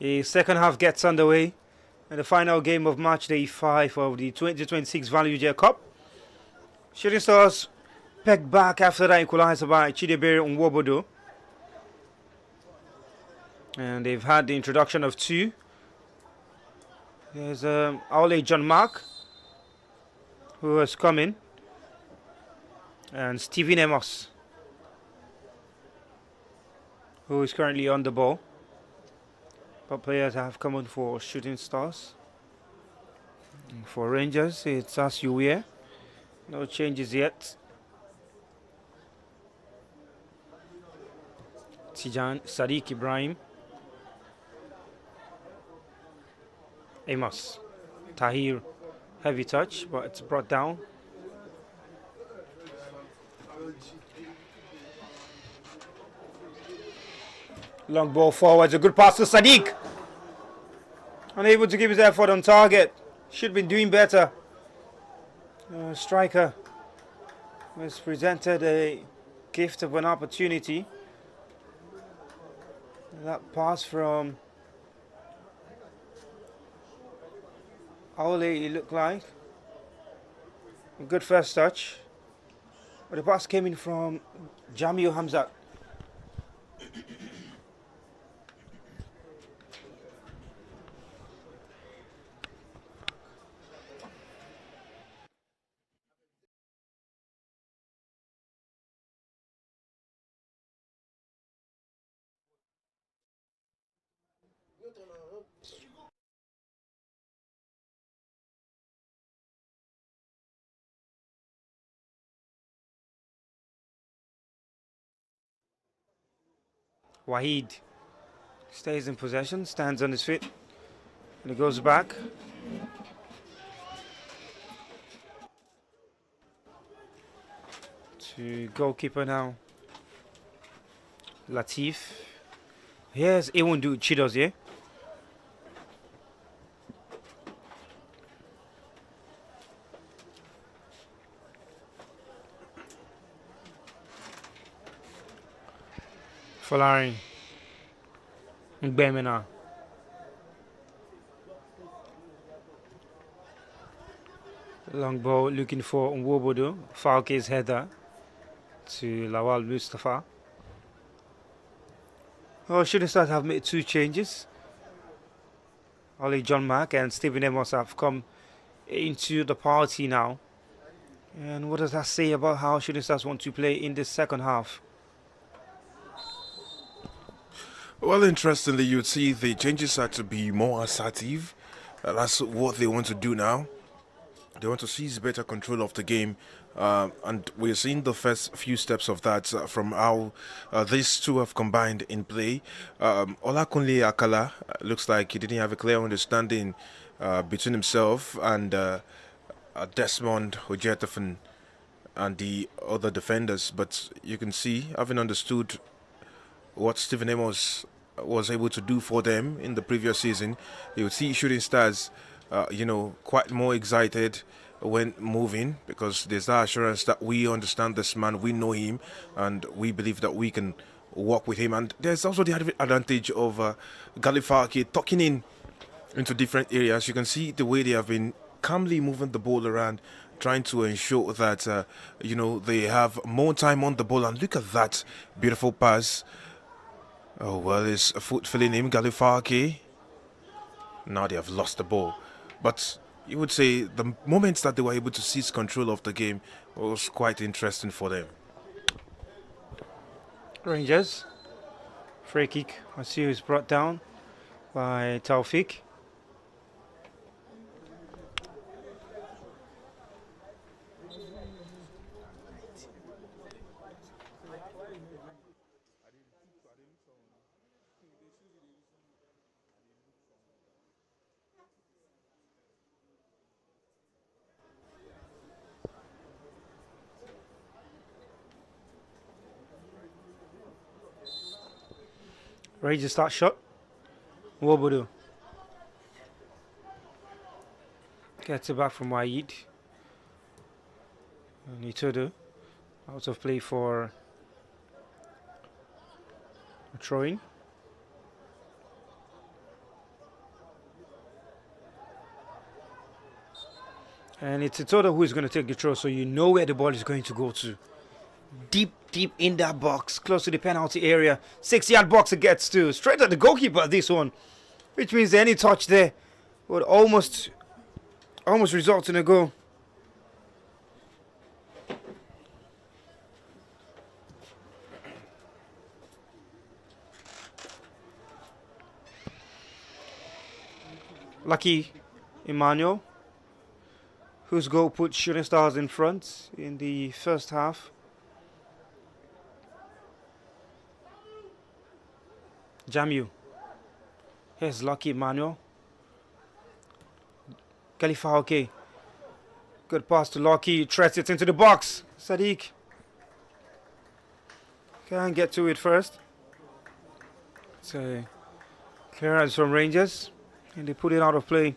The second half gets underway in the final game of match day 5 of the 2026 Value J Cup. Shooting Stars pegged back after that equalizer by Chidebere Nwobodo. And they've had the introduction of two. There's Aule John Mark, who has come in, and Stephen Amos, who is currently on the ball. But players have come on for Shooting Stars. For Rangers, it's Asuwia. No changes yet. Tijan, Sadiq Ibrahim, Amos, Tahir, heavy touch, but it's brought down. Long ball forwards, a good pass to Sadiq. Unable to keep his effort on target. Should be doing better. Striker was presented a gift of an opportunity. That pass from Aule, it looked like. A good first touch. But the pass came in from Jamil Hamzat. Wahid stays in possession, stands on his feet, and he goes back. To goalkeeper now, Latif. Here's Ewundu Chidos, yeah? Folarin. Ngbemena. Long ball looking for Nwobodo. Falke's header to Lawal Mustafa. Oh, Shooting Stars have made two changes. Ollie John Mark and Stephen Amos have come into the party now. And what does that say about how Shooting Stars want to play in the second half? Well, interestingly, you'd see the changes are to be more assertive. That's what they want to do now. They want to seize better control of the game. And we're seeing the first few steps of that from how these two have combined in play. Olakunle Akala looks like he didn't have a clear understanding between himself and Desmond Ojetefin and the other defenders. But you can see, having understood what Stephen Amos was able to do for them in the previous season, you would see Shooting Stars, quite more excited when moving, because there's that assurance that we understand this man, we know him, and we believe that we can work with him. And there's also the advantage of Galifaki tucking into different areas. You can see the way they have been calmly moving the ball around, trying to ensure that they have more time on the ball. And look at that beautiful pass. Oh, well, it's a foot filling him, Galifaki. Now they have lost the ball. But you would say the moments that they were able to seize control of the game was quite interesting for them. Rangers. Free kick. Asiu is brought down by Taufik. Rangers start shot. Nwobodo gets it back from Wahid. Nitodo out of play for a throw-in. And it's Itoto who is going to take the throw, so you know where the ball is going to go to. Deep in that box, close to the penalty area. 6-yard box it gets to. Straight at the goalkeeper, this one. Which means any touch there would almost result in a goal. Lucky Emmanuel, whose goal put Shooting Stars in front in the first half. Jamu. Here's Lucky Emmanuel. Khalifa okay. Good pass to Lucky. Threads it into the box. Sadiq can't get to it first. So clearance from Rangers. And they put it out of play.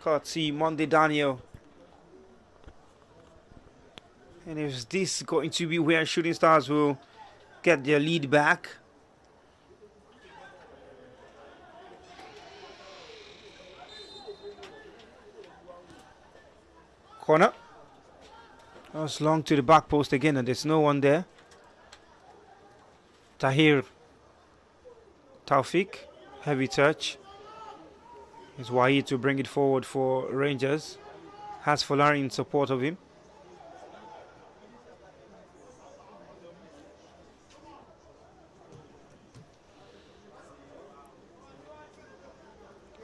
Courtesy Monday Daniel. And is this going to be where Shooting Stars will get their lead back? Corner. That was long to the back post again, and there's no one there. Tahir Taufik. Heavy touch. It's Wahid to bring it forward for Rangers. Has Folari in support of him.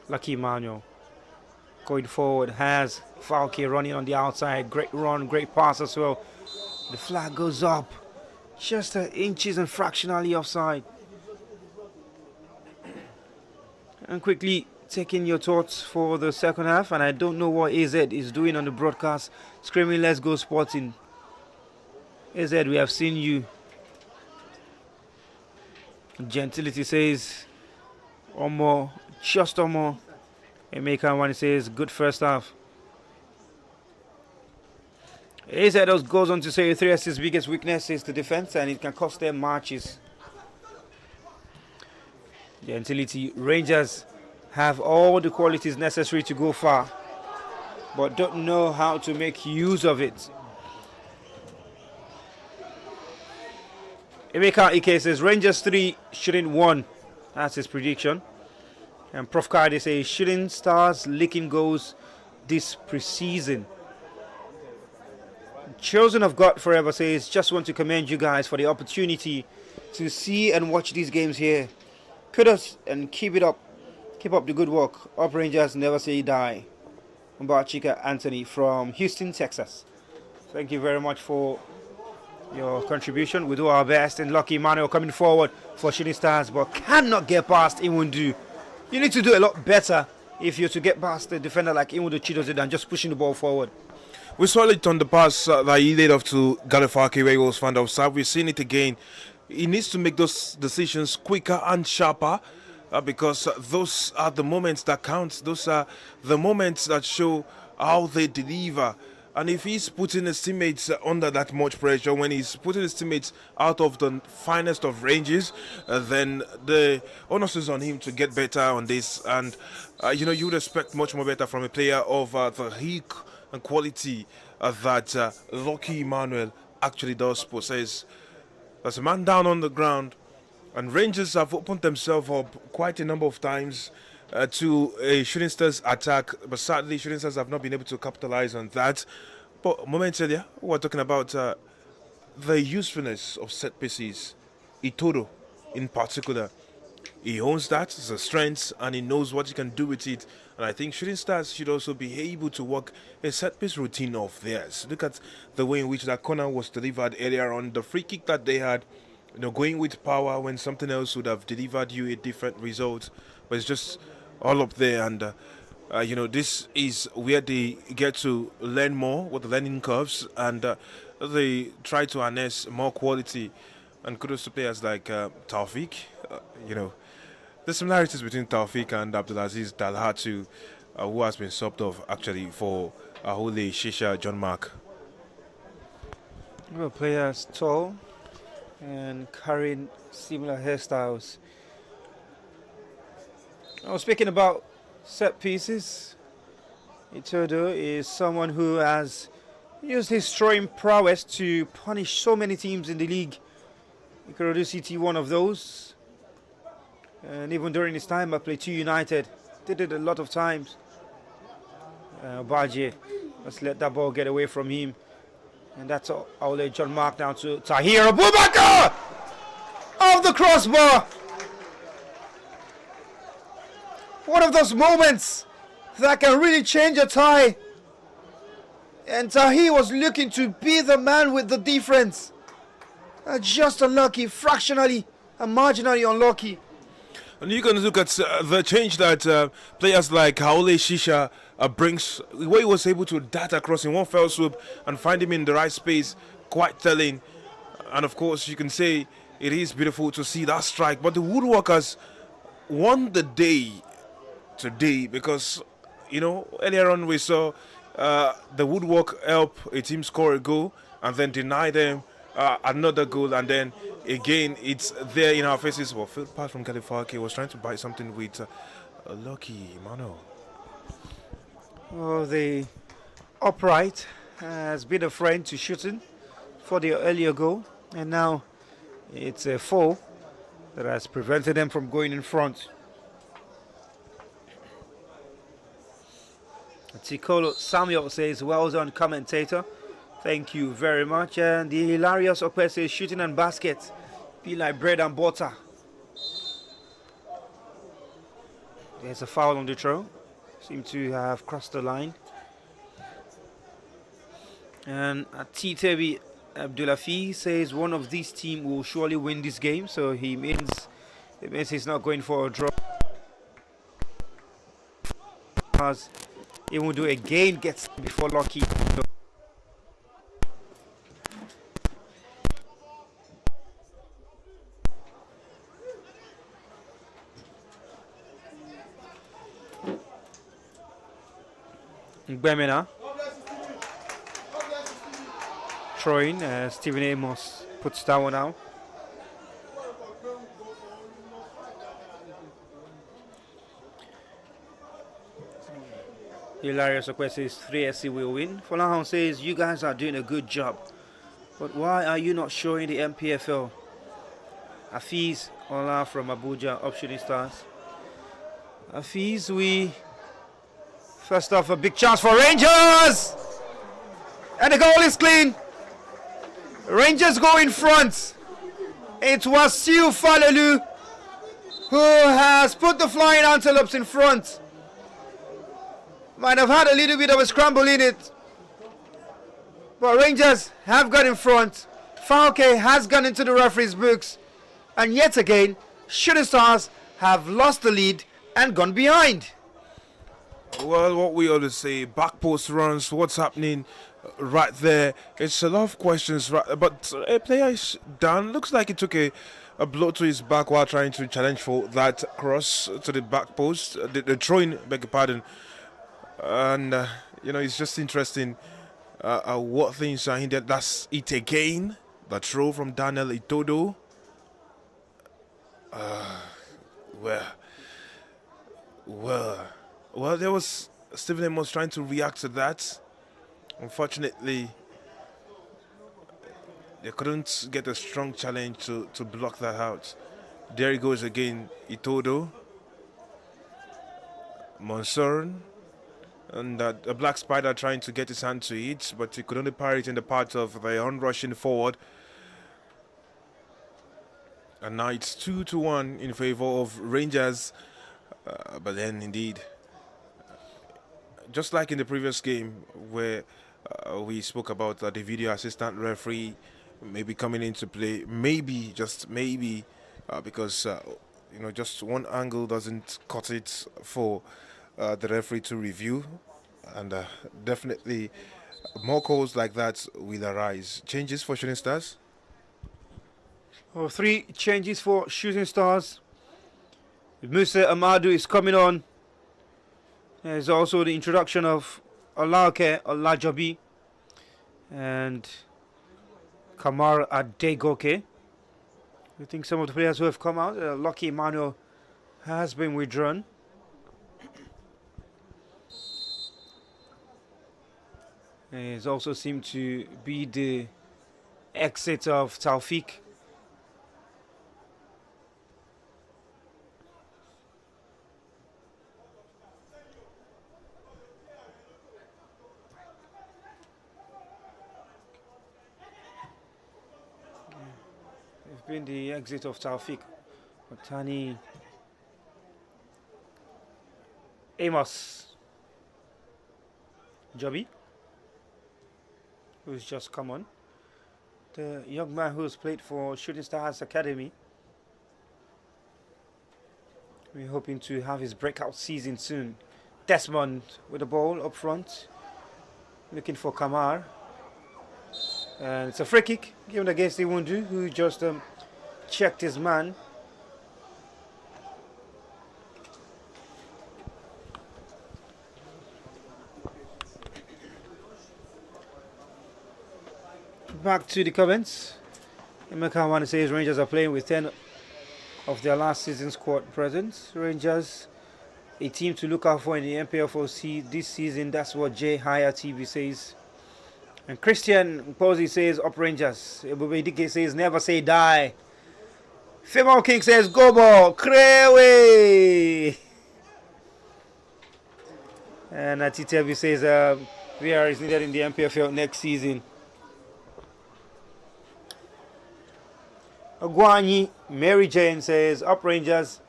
Lucky Emmanuel going forward. Has Falke running on the outside. Great run, great pass as well. The flag goes up. Just inches and fractionally offside. And quickly taking your thoughts for the second half, and I don't know what AZ is doing on the broadcast, screaming let's go Sporting. AZ, we have seen you. Gentility says Omo, just Omo. Emeka when he says good first half. AZ goes on to say 3S's biggest weakness is the defense, and it can cost them matches. Gentility, Rangers have all the qualities necessary to go far, but don't know how to make use of it. Emeka Ike says Rangers 3, Shooting 1. That's his prediction. And Prof. Cardi says Shooting Stars licking goals this preseason. Chosen of God Forever says just want to commend you guys for the opportunity to see and watch these games here. Kudos and keep it up. Keep up the good work. Up Rangers, never say die. Mbachika Anthony from Houston, Texas. Thank you very much for your contribution. We do our best. And Lucky Emmanuel coming forward for Shooting Stars, but cannot get past Iwundu. You need to do a lot better if you're to get past a defender like Iwundu Chidozie than just pushing the ball forward. We saw it on the pass that he laid off to Galifaki where he was found offside. We've seen it again. He needs to make those decisions quicker and sharper. Because those are the moments that count. Those are the moments that show how they deliver. And if he's putting his teammates under that much pressure, when he's putting his teammates out of the finest of ranges, then the onus is on him to get better on this. And, you would expect much more better from a player of the heat and quality that Lucky Emmanuel actually does possess. There's a man down on the ground. And Rangers have opened themselves up quite a number of times to a Shooting Stars attack, but sadly Shooting Stars have not been able to capitalize on that. But a moment earlier, we were talking about the usefulness of set pieces. Itoro, in particular, he owns that, it's a strength, and he knows what he can do with it. And I think Shooting Stars should also be able to work a set piece routine of theirs. Look at the way in which that corner was delivered earlier on, the free kick that they had. Going with power when something else would have delivered you a different result. But it's just all up there. And, this is where they get to learn more with the learning curves. And they try to harness more quality. And kudos to players like Taufik. The similarities between Taufik and Abdulaziz Dalhatu, who has been subbed off actually for Ahule Shisha John Mark. Well, players tall and carrying similar hairstyles. I was speaking about set pieces. Itodo is someone who has used his throwing prowess to punish so many teams in the league. Ikorodu City, one of those. And even during his time at Plateau United, did it a lot of times. Baje, let's let that ball get away from him. And that's all. I'll let John Mark down to Tahir Abubakar! Off the crossbar! One of those moments that can really change a tie. And Tahir was looking to be the man with the difference. Just unlucky, fractionally and marginally unlucky. And you can look at the change that players like Haole Shisha brings, where he was able to dart across in one fell swoop and find him in the right space, quite telling. And of course, you can say it is beautiful to see that strike. But the Woodworkers won the day today because, earlier on we saw the Woodwork help a team score a goal and then deny them another goal, and then again it's there in our faces. Well, field pass from Califake was trying to bite something with Lucky Mano. Oh, the upright has been a friend to shooting for the earlier goal, and now it's a foul that has prevented them from going in front. Tikolo Samuel says, well done, commentator. Thank you very much. And the hilarious Okwe says, shooting and baskets be like bread and butter. There's a foul on the throw. Seem to have crossed the line. And Titebi Abdullafi says one of these teams will surely win this game. So it means he's not going for a draw. Because he will do again, gets before Lucky. Gbemina throwing. Stephen Amos puts that one out. Hilarious Okwe says 3SC will win. Folahan says you guys are doing a good job, but why are you not showing the MPFL? Afiz Ola from Abuja, up Shooting Stars. Afiz, first off, a big chance for Rangers! And the goal is clean. Rangers go in front. It was Siu Falelu who has put the Flying Antelopes in front. Might have had a little bit of a scramble in it. But Rangers have got in front. Falke has gone into the referee's books. And yet again, Shooting Stars have lost the lead and gone behind. Well, what we always say, back post runs, what's happening right there. It's a lot of questions, right? But a player is down. Looks like he took a blow to his back while trying to challenge for that cross to the back post. The throwing, beg your pardon. And, it's just interesting what things are hindered. That's it again. The throw from Daniel Itodo. Well, there was Stephen Amos trying to react to that. Unfortunately, they couldn't get a strong challenge to block that out. There he goes again, Itodo. Monsoon. And a Black Spider trying to get his hand to it, but he could only parry it in the part of the on-rushing forward. And now it's 2-1 in favor of Rangers. But then, indeed, just like in the previous game where we spoke about the video assistant referee maybe coming into play, maybe, just maybe, because, just one angle doesn't cut it for the referee to review, and definitely more calls like that will arise. Changes for Shooting Stars? 3 changes for Shooting Stars. Musa Amadou is coming on. There's also the introduction of Olauke Olajobi and Kamar Adegoke. I think some of the players who have come out, Lucky Emmanuel has been withdrawn. It also seemed to be the exit of Taufik. It's been the exit of Taufik. Otani Amos Joby, who's just come on. The young man who's played for Shooting Stars Academy. We're hoping to have his breakout season soon. Desmond with the ball up front, looking for Kamar. And it's a free kick given against Iwundu, who just checked his man. Back to the comments. Emeka Wane says Rangers are playing with 10 of their last season squad present. Rangers, a team to look out for in the MPFOC this season. That's what J Higher TV says. And Christian Posey says up Rangers. Ebubedike says never say die. Female King says go ball. Krewe. And Atitebi says VR is needed in the MPFL next season. Agwanyi Mary Jane says up Rangers,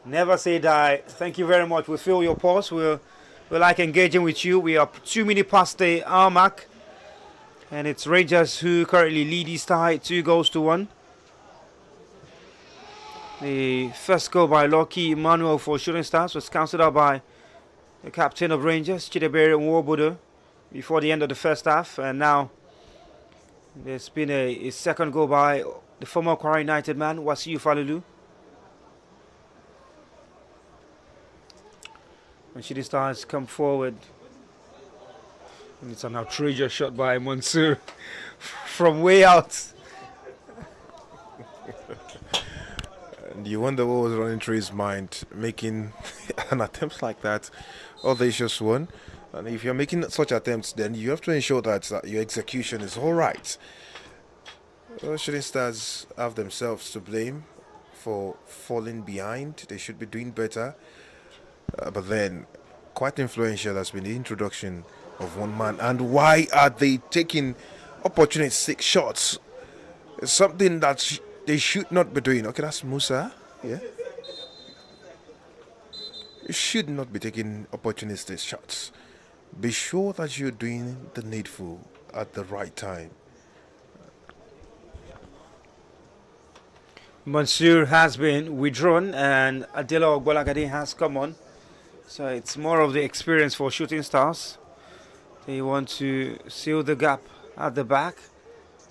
never say die. Thank you very much. We feel your pulse. We like engaging with you. We are 2 minutes past the hour mark, and it's Rangers who currently lead this tie 2-1. The first goal by Lucky Emmanuel for Shooting Stars was cancelled out by the captain of Rangers, Chidebere Nwobodo, before the end of the first half, and now there's been a second goal by the former Kwara United man, Wasiu Falulu. And Shooting Stars come forward. And it's an outrageous shot by Mansour from way out. And you wonder what was running through his mind, making an attempt like that. Audacious one. And if you're making such attempts, then you have to ensure that your execution is all right. Shooting Stars have themselves to blame for falling behind. They should be doing better. But then, quite influential has been the introduction of one man. And why are they taking opportunistic shots? It's something that they should not be doing. Okay, that's Musa. Yeah. You should not be taking opportunistic shots. Be sure that you're doing the needful at the right time. Mansour has been withdrawn and Adela Ogbolagade has come on. So it's more of the experience for Shooting Stars. They want to seal the gap at the back.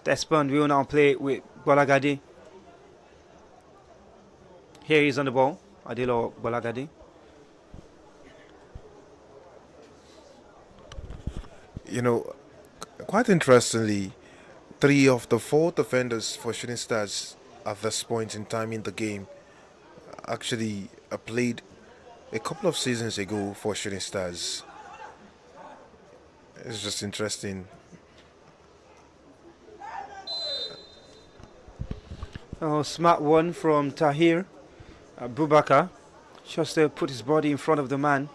Desmond will now play with Ogbolagade. Here he's on the ball, Adela Ogbolagade. You know, quite interestingly, 3 of the 4 defenders for Shooting Stars at this point in time in the game actually played a couple of seasons ago for Shooting Stars. It's just interesting. Oh, smart one from Tahir Abubakar. Just put his body in front of the man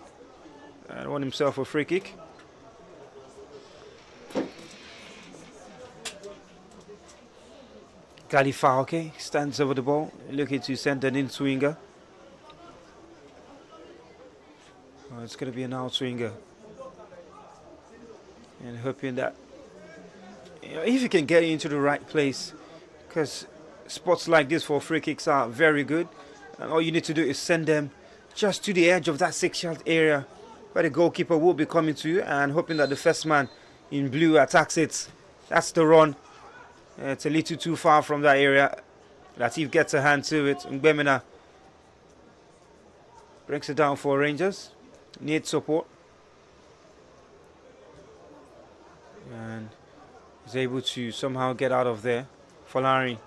and won himself a free kick. Khalifa, okay, stands over the ball, looking to send an in-swinger. Oh, it's going to be an out-swinger. And hoping that, if you can get into the right place, because spots like this for free kicks are very good. And all you need to do is send them just to the edge of that 6-yard area where the goalkeeper will be coming to you, and hoping that the first man in blue attacks it. That's the run. It's a little too far from that area. Latif gets a hand to it. Ngbemina brings it down for Rangers. Needs support. And is able to somehow get out of there. Folari.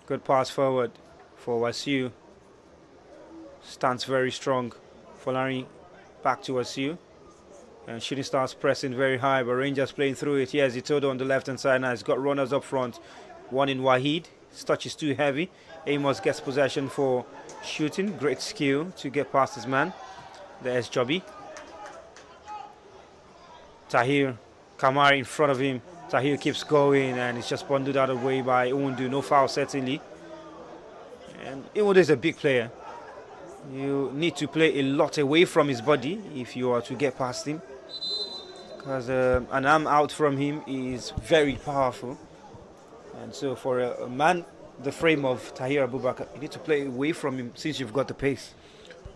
Good pass forward for Wasiu. Stands very strong. Folari back to Wasiu. And Shooting Stars pressing very high, but Rangers playing through it. Yes, Itodo on the left-hand side now. He's got runners up front. One in Wahid. His touch is too heavy. Amos gets possession for shooting. Great skill to get past his man. There's Joby. Tahir Kamari in front of him. Tahir keeps going and it's just bundled out of the way by Undu. No foul, certainly. And Undu is a big player. You need to play a lot away from his body if you are to get past him. Because an arm out from him is very powerful. And so for a man the frame of Tahir Abubakar, you need to play away from him since you've got the pace.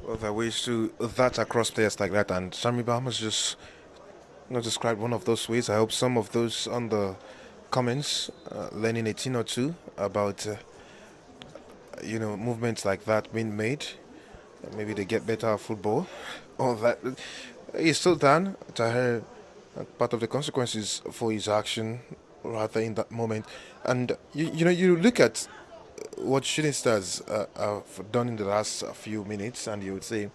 Well, there are ways to that across players like that, and Sami Bahamas just described one of those ways. I hope some of those on the comments learning a thing or two about movements like that being made. Maybe they get better at football. All that he's still done. Tahir, part of the consequences for his action, rather in that moment. And you look at what Shooting Stars have done in the last few minutes, and you would say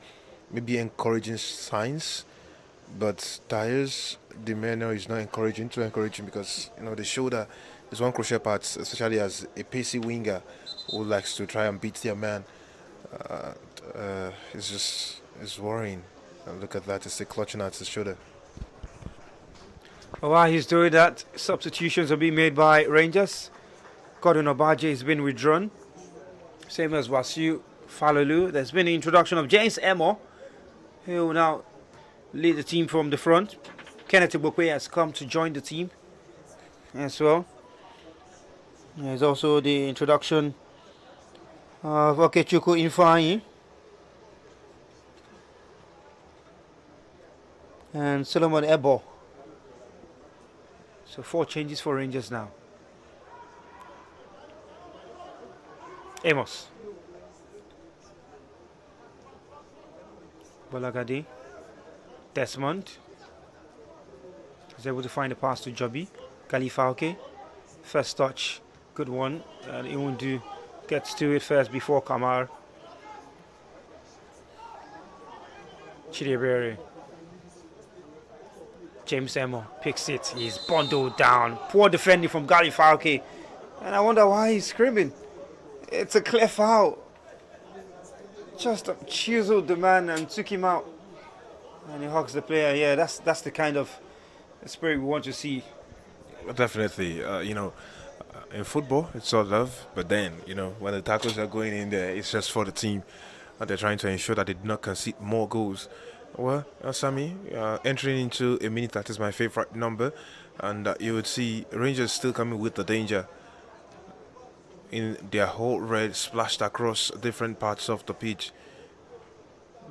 maybe encouraging signs, but Tahir's demeanor is not too encouraging because the shoulder is one crucial part, especially as a pacey winger who likes to try and beat their man. It's worrying. And look at that, it's still clutching at his shoulder. While he's doing that, substitutions are being made by Rangers. Gordon Obaje has been withdrawn. Same as Wasiu Falolu. There's been the introduction of James Emo, who will now lead the team from the front. Kenneth Ibokwe has come to join the team as well. There's also the introduction of Okechukwu Ifeanyi and Solomon Ebo. So 4 changes for Rangers now. Amos. Balagade. Desmond. Is able to find a pass to Joby. Galifauke. First touch. Good one. And Iwundu gets to it first before Kamar. Chidebere. James Emo picks it. He's bundled down. Poor defending from Galifauke. And I wonder why he's screaming. It's a clear foul. Just chiseled the man and took him out. And he hugs the player. Yeah, that's the kind of spirit we want to see. Definitely. In football, it's all love. But then, when the tackles are going in there, it's just for the team. And they're trying to ensure that they do not concede more goals. Well, Sami, entering into a minute that is my favorite number. And you would see Rangers still coming with the danger. In their whole red splashed across different parts of the pitch.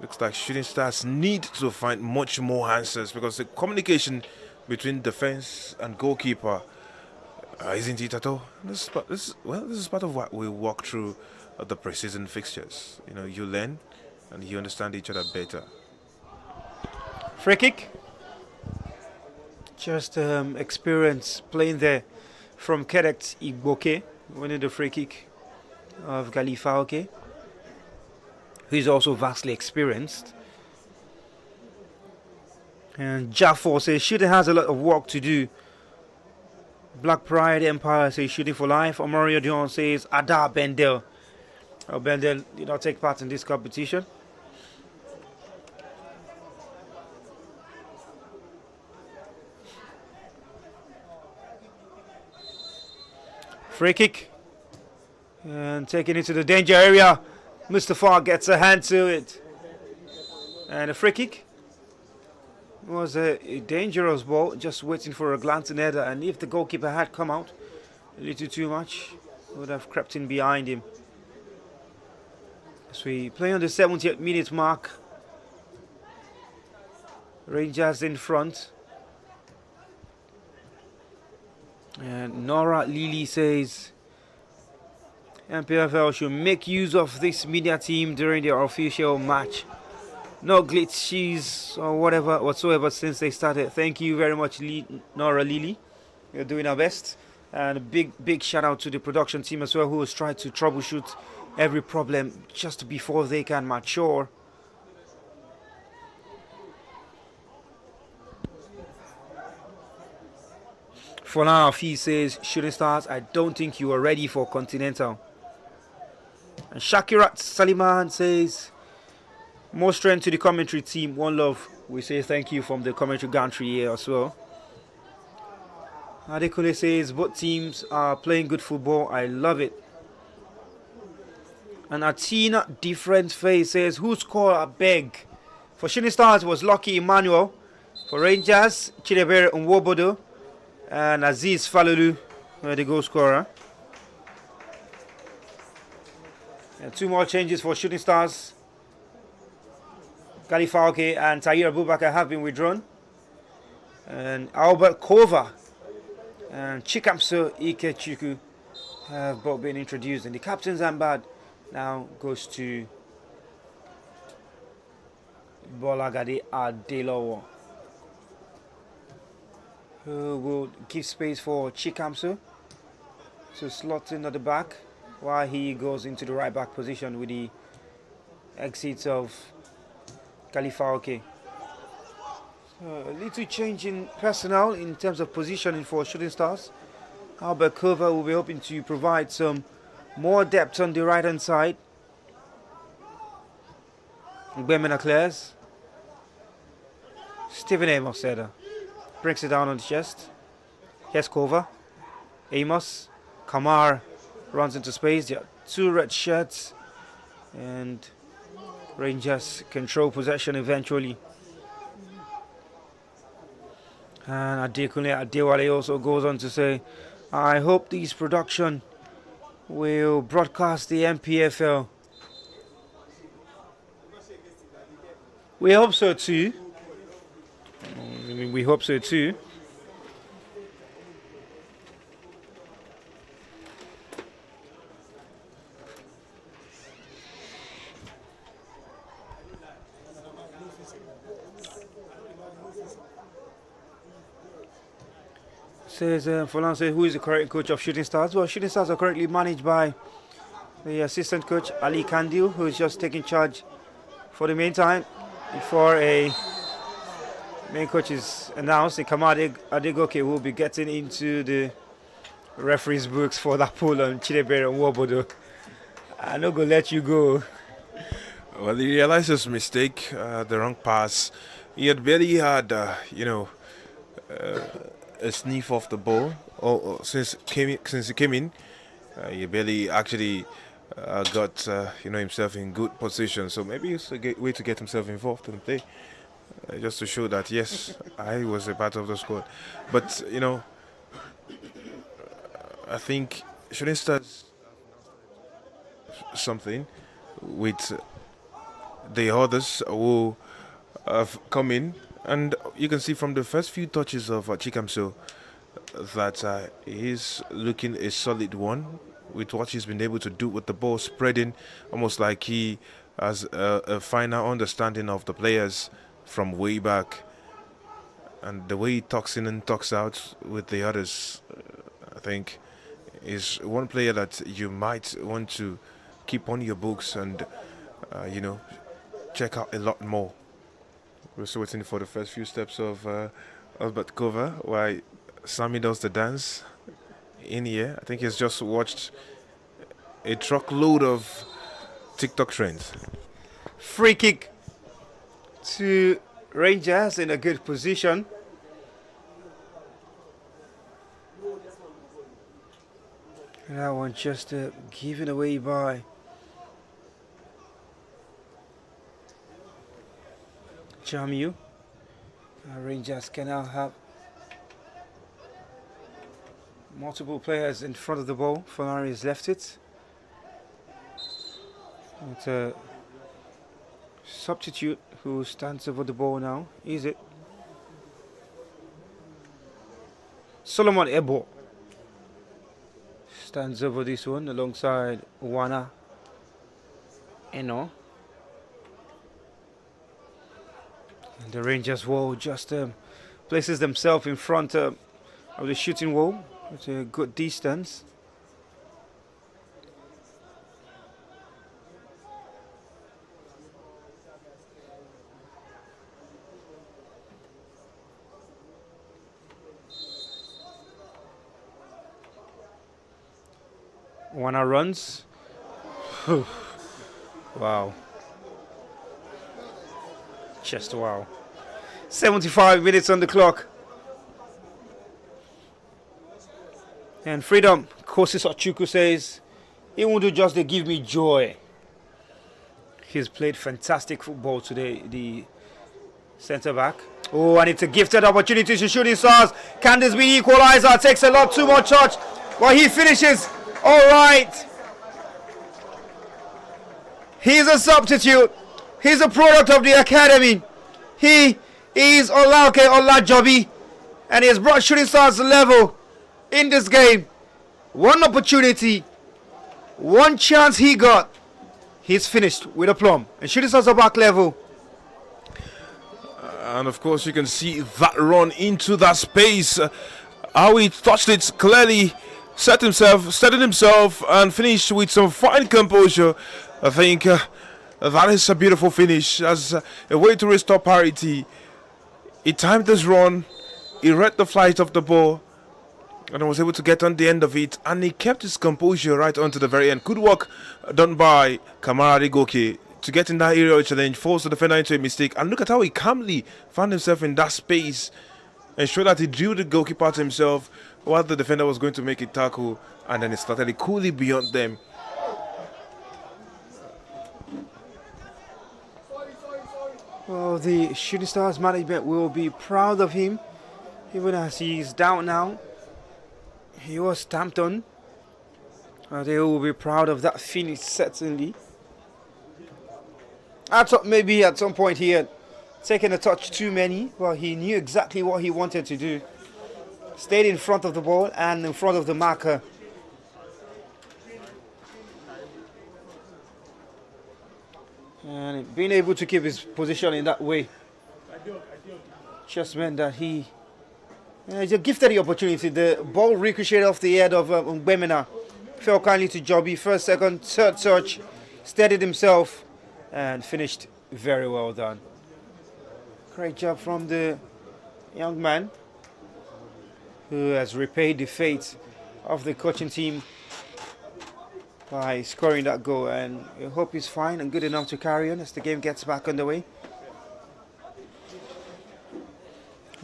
Looks like Shooting Stars need to find much more answers because the communication between defense and goalkeeper isn't it at all. This is part of what we walk through the preseason fixtures. You learn and you understand each other better. Free kick. Just experience playing there from Kenneth Igboke. Winning the free kick of Galifauke, who is also vastly experienced. And Jaffor says Shooting has a lot of work to do. Black Pride Empire says Shooting for life. Omario Dion says Ada Bendel. Bendel did not take part in this competition. Free kick. And taking it to the danger area. Mustafa gets a hand to it. And a free kick. It was a dangerous ball. Just waiting for a glancing header. And if the goalkeeper had come out a little too much, would have crept in behind him. As we play on the 70th minute mark. Rangers in front. And Nora Lily says MPFL should make use of this media team during their official match. No glitches or whatsoever since they started. Thank you very much, Nora Lily. You're doing our best. And a big shout out to the production team as well, who has tried to troubleshoot every problem just before they can mature. For now, he says, Shooting Stars, I don't think you are ready for Continental. And Shakirat Saliman says, more strength to the commentary team. One love. We say thank you from the commentary gantry here as well. Adekule says, both teams are playing good football. I love it. And Atina Different Face says, who scored a beg? For Shooting Stars was Lucky Emmanuel. For Rangers, Chidebere Nwobodo. And Aziz Falulu, the goal scorer. And two more changes for Shooting Stars. Kalifauke and Tahir Abubakar have been withdrawn. And Albert Kova and Chikamso Ikechukwu have both been introduced. And the captain's armband now goes to Bolagade Adelowo, who will give space for Chikamso to slot in at the back while he goes into the right back position with the exit of Kalifauke. A little change in personnel in terms of positioning for Shooting Stars. Albert Kova will be hoping to provide some more depth on the right hand side. Gbemena clears. Stephen Amos brings it down on the chest. Here's Kova. Amos. Kamar runs into space. There are two red shirts. And Rangers control possession eventually. And Adekunle Adewale also goes on to say, I hope this production will broadcast the MPFL. We hope so too. We hope so too. Says Falan says, who is the current coach of Shooting Stars? Well, Shooting Stars are currently managed by the assistant coach Ali Kandil, who is just taking charge for the meantime before a main coach is announced. And Kamade Adegoke will be getting into the referee's books for that pool on Chidebere and Wobodo. I'm not going to let you go. Well, he realized his mistake, the wrong pass. He had barely had, a sniff of the ball since he came in. He barely actually got himself in good position. So maybe it's a way to get himself involved in the play, just to show that yes, I was a part of the squad. But I think Shooting Stars something with the others who have come in. And you can see from the first few touches of Chikamso that he's looking a solid one with what he's been able to do with the ball spreading, almost like he has a finer understanding of the players from way back. And the way he talks in and talks out with the others, I think, is one player that you might want to keep on your books and, check out a lot more. We're still waiting for the first few steps of Albert Kova while Sammy does the dance in here. I think he's just watched a truckload of TikTok trends. Free kick to Rangers in a good position. And that one just given away by Jamu. Rangers can now have multiple players in front of the ball. Fonari has left it. It's a substitute who stands over the ball now. Is it Solomon Ebo? Stands over this one alongside Wana Eno. And the Rangers wall just places themselves in front of the shooting wall at a good distance. Wana runs. Wow. Just wow. 75 minutes on the clock. And Freedom, Kosis Ochuku says, he won't do just to give me joy. He's played fantastic football today, the centre back. Oh, and it's a gifted opportunity to Shooting Stars. Can this be equalizer? Takes a lot too much touch. Well, he finishes. All right. He's a substitute. He's a product of the academy. He is Olauke Olajobi, and he has brought Shooting Stars to level in this game. One opportunity, one chance he got. He's finished with a plum. And Shooting Stars are back level. And of course, you can see that run into that space. How he touched it clearly, steadied himself, and finished with some fine composure. I think that is a beautiful finish as a way to restore parity. He timed this run, he read the flight of the ball, and was able to get on the end of it, and he kept his composure right on to the very end. Good work done by Kamara Rigoke to get in that aerial challenge, force the defender into a mistake, and look at how he calmly found himself in that space and showed that he drew the goalkeeper to himself while the defender was going to make a tackle, and then he started it coolly beyond them. Well, the Shooting Stars management will be proud of him, even as he's down now. He was stamped on. They will be proud of that finish, certainly. I thought maybe at some point he had taken a touch too many. Well, he knew exactly what he wanted to do. Stayed in front of the ball and in front of the marker. And being able to keep his position in that way just meant that he just gifted the opportunity. The ball ricocheted off the head of Mbemena. Fell kindly to Joby. First, second, third touch. Steadied himself and finished very well done. Great job from the young man who has repaid the fate of the coaching team by scoring that goal, and I hope he's fine and good enough to carry on as the game gets back underway.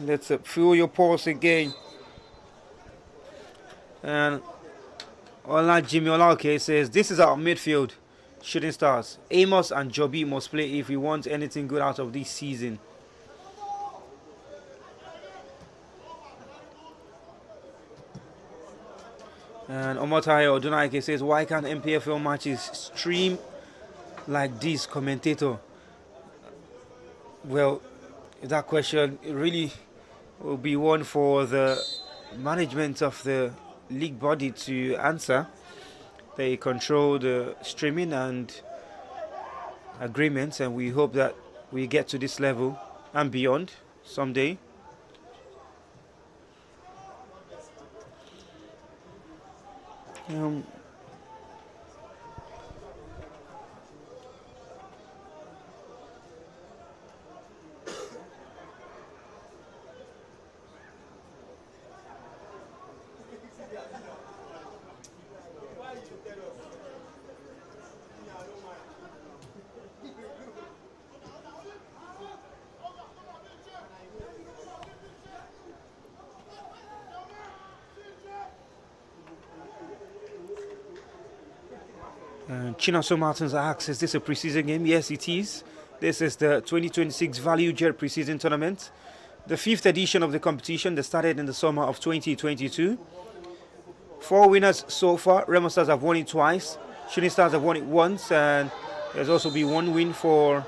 Let's fuel your pulse again. And Jimmy Olauke says, this is our midfield, Shooting Stars. Amos and Joby must play if we want anything good out of this season. And Omotayo Odunaike says, why can't MPFL matches stream like this, commentator? Well, that question really will be one for the management of the league body to answer. They control the streaming and agreements, and we hope that we get to this level and beyond someday. Chinaso Martins asks, is this a preseason game? Yes, it is. This is the 2026 Value Jet Preseason Tournament, the 5th edition of the competition that started in the summer of 2022. 4 winners so far. Remo Stars have won it twice. Shooting Stars have won it once, and there's also been 1 win for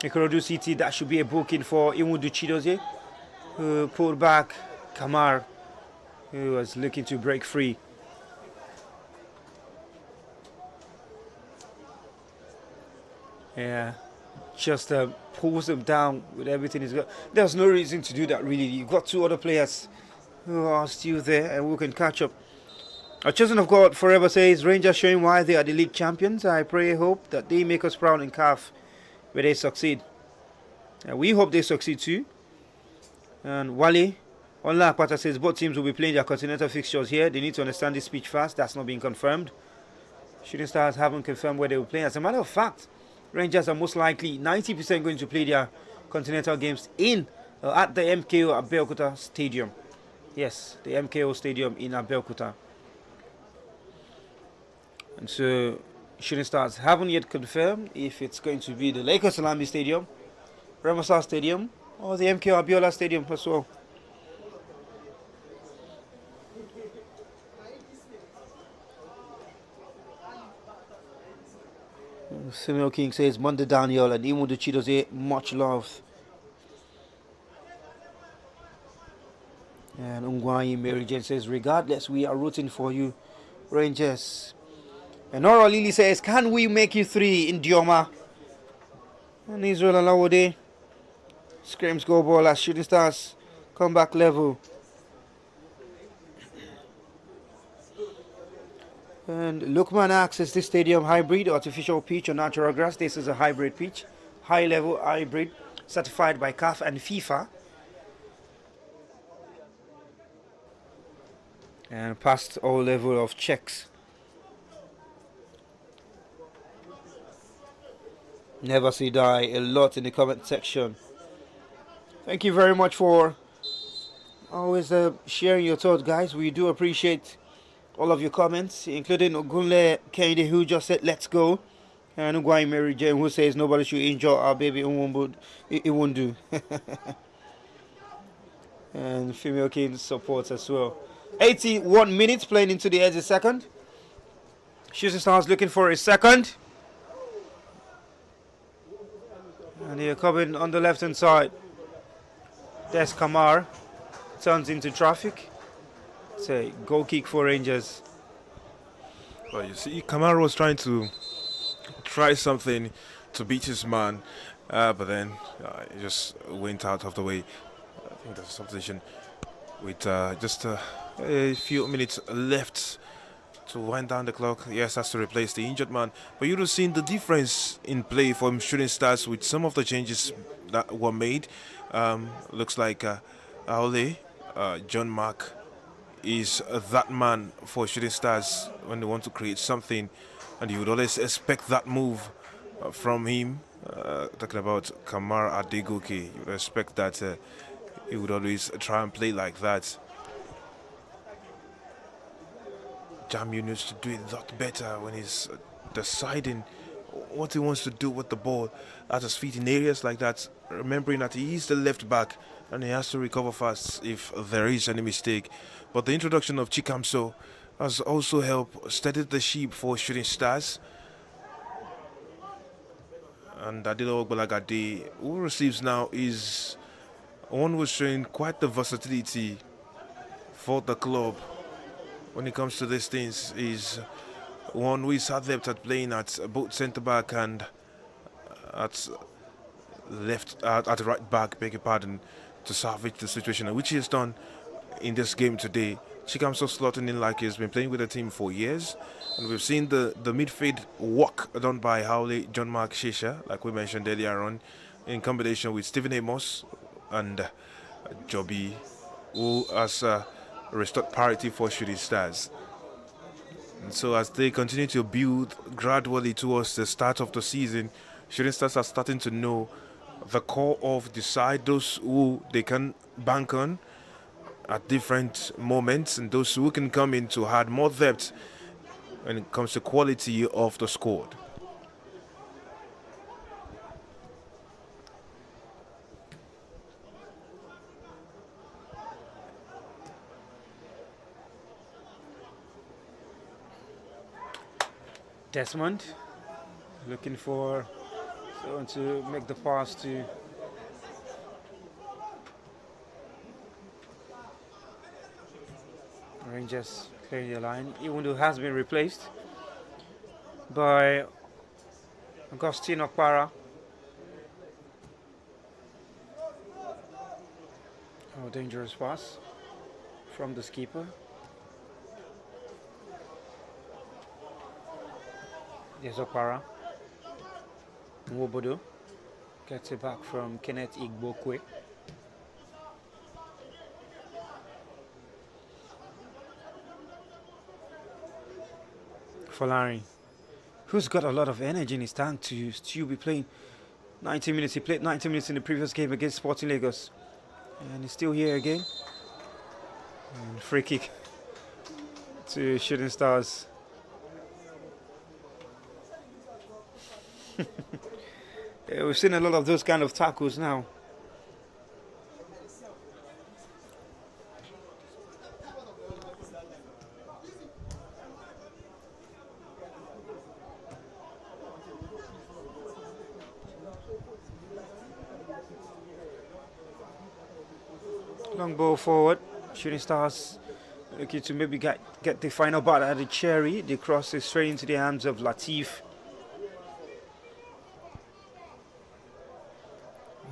Ikorodu City. That should be a booking for Imudu Chidozie, who pulled back Kamar, who was looking to break free. Yeah, just pulls them down with everything he's got. There's no reason to do that, really. You've got 2 other players who are still there and who can catch up. Our Chosen of God forever says, Rangers showing why they are the league champions. I pray, hope that they make us proud in CAF where they succeed. And we hope they succeed too. And Wale Ola Akpata says, both teams will be playing their continental fixtures here. They need to understand this pitch fast. That's not being confirmed. Shooting Stars haven't confirmed where they will play. As a matter of fact, Rangers are most likely 90% going to play their continental games in at the MKO Abeokuta Stadium. Yes, the MKO Stadium in Abeokuta. And so Shooting Stars haven't yet confirmed if it's going to be the Lakers Salami Stadium, Ramasar Stadium, or the MKO Abiola Stadium as well. Samuel King says Monday Daniel and Imudu Chidoze, much love. And Ungwai Mary Jane says, regardless, we are rooting for you, Rangers. And Nora Lily says, can we make you 3 in Dioma? And Israel Alawode screams go ball as Shooting Stars comeback level. And Lukman asks, is this stadium hybrid, artificial pitch or natural grass? This is a hybrid pitch, high level hybrid, certified by CAF and FIFA. And passed all level of checks. Never say die a lot in the comment section. Thank you very much for always sharing your thoughts, guys. We do appreciate all of your comments, including Ogunle Kennedy, who just said let's go, and Ugwai Mary Jane, who says nobody should injure our baby. It won't do. And Female King supports as well. 81 minutes playing into the edge of second. Shooting Stars looking for a second. And they're coming on the left hand side. There's Kamar. Turns into traffic. It's a goal kick for Rangers. Well, you see, Kamara was trying to try something to beat his man, but then he just went out of the way. I think that's a substitution with just a few minutes left to wind down the clock. Yes, that's to replace the injured man. But you'd have seen the difference in play from Shooting Stars with some of the changes that were made. Looks like Aole, John Mark, is that man for Shooting Stars when they want to create something, and you would always expect that move from him. Talking about Kamar Adegoke, you would expect that he would always try and play like that. Jamu needs to do it a lot better when he's deciding what he wants to do with the ball at his feet in areas like that, remembering that he is the left back and he has to recover fast if there is any mistake. But the introduction of Chikamso has also helped steady the ship for Shooting Stars. And Adilo Ogbalagade, who receives now, is one who's showing quite the versatility for the club when it comes to these things. Is one who is adept at playing at both centre back and at at right back, beg your pardon, to salvage the situation, which he has done in this game today. Chikamso slotting in like he's been playing with the team for years, and we've seen the midfield work done by Howley, John Mark Shisha, like we mentioned earlier on, in combination with Stephen Amos and Joby, who has restored parity for Shooting Stars. And so as they continue to build gradually towards the start of the season, Shooting Stars are starting to know the core of the side, those who they can bank on at different moments, and those who can come in to add more depth when it comes to quality of the squad. Desmond looking for someone to make the pass to Rangers clearing the line, even though it has been replaced by Agustin Okpara. Oh, dangerous pass from the skipper. There's Okpara. Nwobodo gets it back from Kenneth Igbokwe. Folari who's got a lot of energy in his tank to still be playing 90 minutes. He played 90 minutes in the previous game against Sporting Lagos. And he's still here again. And free kick to Shooting Stars. Yeah, we've seen a lot of those kind of tackles now. Long ball forward. Shooting Stars looking to maybe get the final bite at the cherry. The cross is straight into the hands of Latif.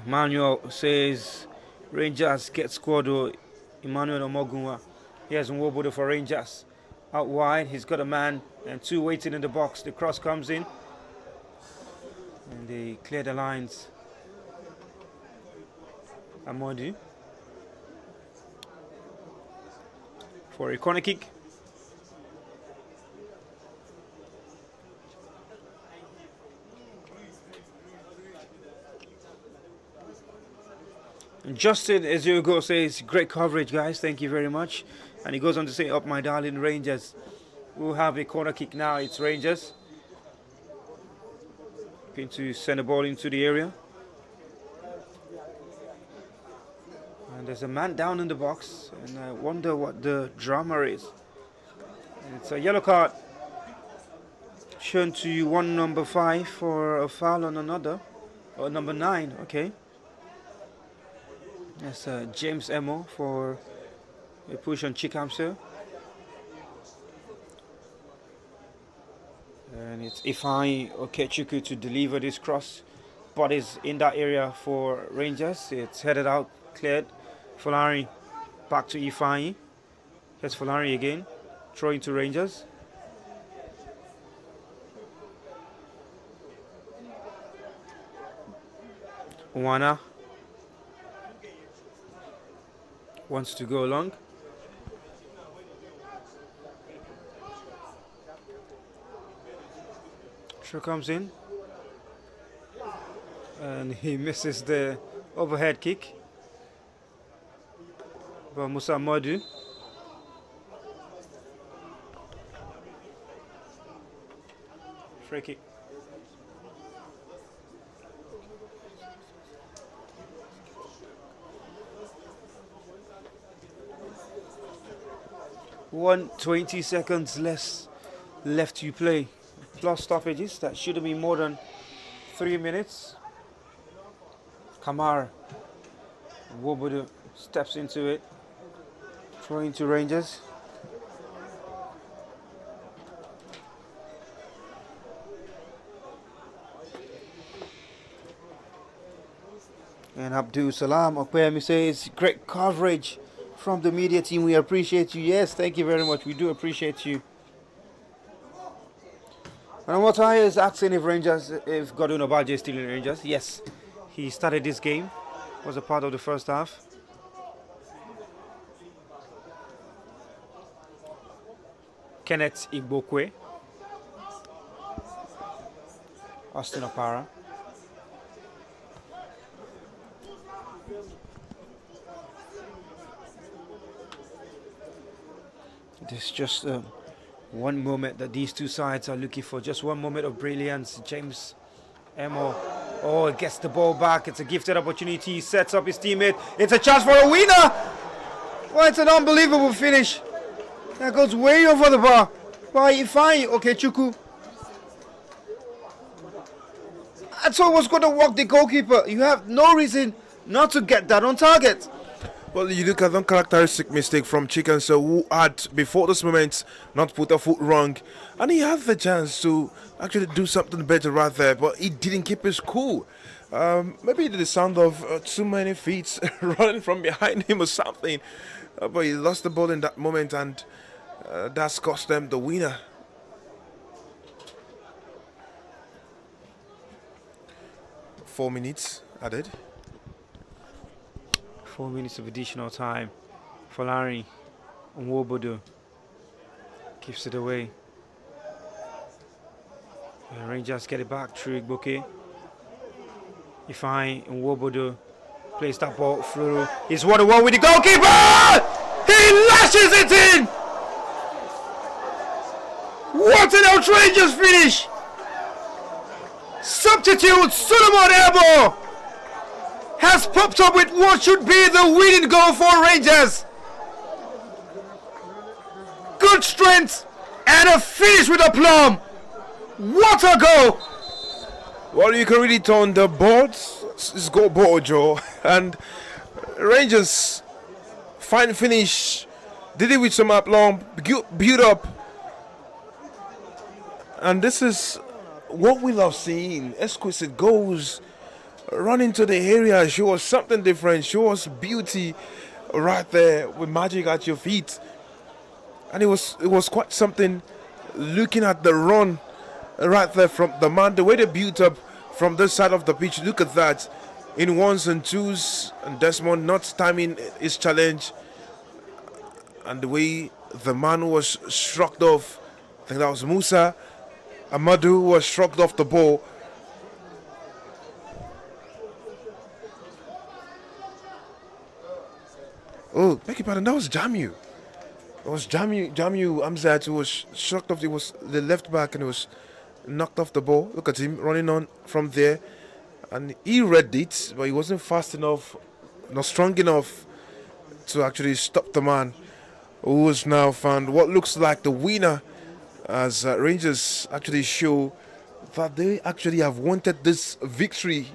Emmanuel says Rangers get squad. Emmanuel Omogunwa. Here's Nwobodo for Rangers. Out wide, he's got a man and two waiting in the box. The cross comes in and they clear the lines. Amodi for a corner kick. Justin Ezeugo says, great coverage, guys. Thank you very much. And he goes on to say, up my darling Rangers. We'll have a corner kick now. It's Rangers. Going to send the ball into the area. And there's a man down in the box. And I wonder what the drama is. And it's a yellow card shown to one number 5 for a foul on another. Or number 9, okay. That's James Emo for a push on Chikamso. And it's Ifeanyi Okechukwu to deliver this cross. Bodies in that area for Rangers. It's headed out, cleared. Folari back to Ifeanyi. Here's Folari again. Throwing to Rangers. Uwana wants to go along. Throw comes in. And he misses the overhead kick. But Musa Modu. Free kick. One 20 seconds less left to play. Plus stoppages. That should have been more than 3 minutes. Kamara Nwobodo steps into it. Throwing to Rangers. And Abdul Salam Okpeyemi says, great coverage from the media team. We appreciate you. Yes, thank you very much. We do appreciate you. And Wataya is asking if Godwin Obaje is still in Rangers. Yes, he started this game. Was a part of the first half. Kenneth Igbokwe. Austin Opara. There's just one moment that these two sides are looking for. Just one moment of brilliance. James Emo. Oh, gets the ball back. It's a gifted opportunity. He sets up his teammate. It's a chance for a winner. Well, it's an unbelievable finish. That goes way over the bar. By Ifeanyi Okechukwu. That's what was going to work the goalkeeper. You have no reason not to get that on target. Well, you look at the uncharacteristic mistake from Chikamso, who had, before this moment, not put a foot wrong. And he had the chance to actually do something better right there, but he didn't keep his cool. Maybe the sound of too many feet running from behind him or something. But he lost the ball in that moment, and that's cost them the winner. Four minutes added. 4 minutes of additional time. Folari Nwobodo gives it away. And Rangers get it back through Igboke. Ifeanyi Nwobodo plays that ball through. He's 1-1 with the goalkeeper! He lashes it in! What an outrageous finish! Substitute Solomon Ebo has popped up with what should be the winning goal for Rangers. Good strength and a finish with aplomb. What a goal! Well, you can really turn the boards. It's got Bojo and Rangers fine finish. Did it with some aplomb, build up, and this is what we love seeing. Exquisite goals, run into the area, show us something different, show us beauty right there with magic at your feet. And it was quite something looking at the run right there from the man, the way they built up from this side of the pitch. Look at that, in ones and twos, and Desmond not timing his challenge, and the way the man was struck off. I think that was Musa Amadou was struck off the ball. Oh, beg your pardon, that was Jamu. It was Jamu Amzat who was struck off. It was the left back and it was knocked off the ball. Look at him running on from there. And he read it, but he wasn't fast enough, not strong enough to actually stop the man who has now found what looks like the winner, as Rangers actually show that they actually have wanted this victory.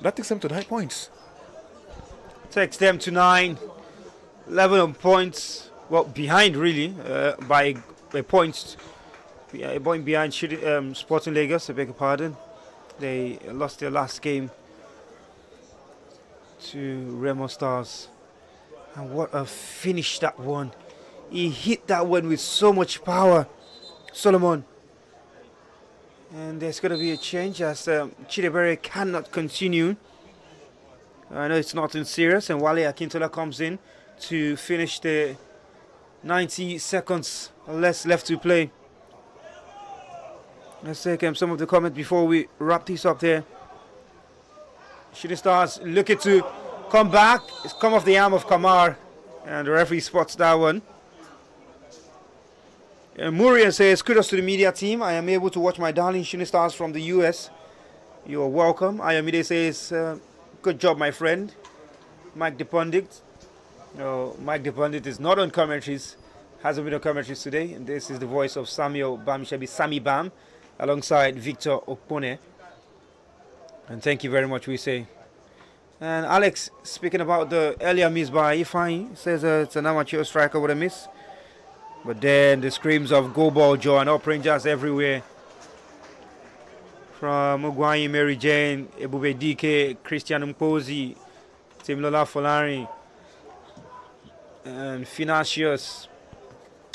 That takes them to 9 points. Takes them to 9. 11 points. Well, behind really by a point. A point behind Sporting Lagos, I beg your pardon. They lost their last game to Remo Stars. And what a finish that one. He hit that one with so much power, Solomon. And there's going to be a change as Chidebere cannot continue. I know it's nothing serious, and Wale Akintola comes in to finish the 90 seconds less left to play. Let's take some of the comments before we wrap this up there. Shooting Stars looking to come back. It's come off the arm of Kamar, and the referee spots that one. Murian says, kudos to the media team. I am able to watch my darling Shooting Stars from the US. You are welcome. Ayomide says, good job, my friend. Mike DePundit. No, Mike DePundit is not on commentaries. Hasn't been on commentaries today. And this is the voice of Samuel Bamishabi, Sami Bam, alongside Victor Okpone. And thank you very much, we say. And Alex, speaking about the earlier miss by Ifeanyi, says it's an amateur striker with a miss. But then the screams of go ball Joe and up Rangers everywhere. From Ugwanyi, Mary Jane, Ebube DK, Christian Mposi, Timlola Folari, and Financius.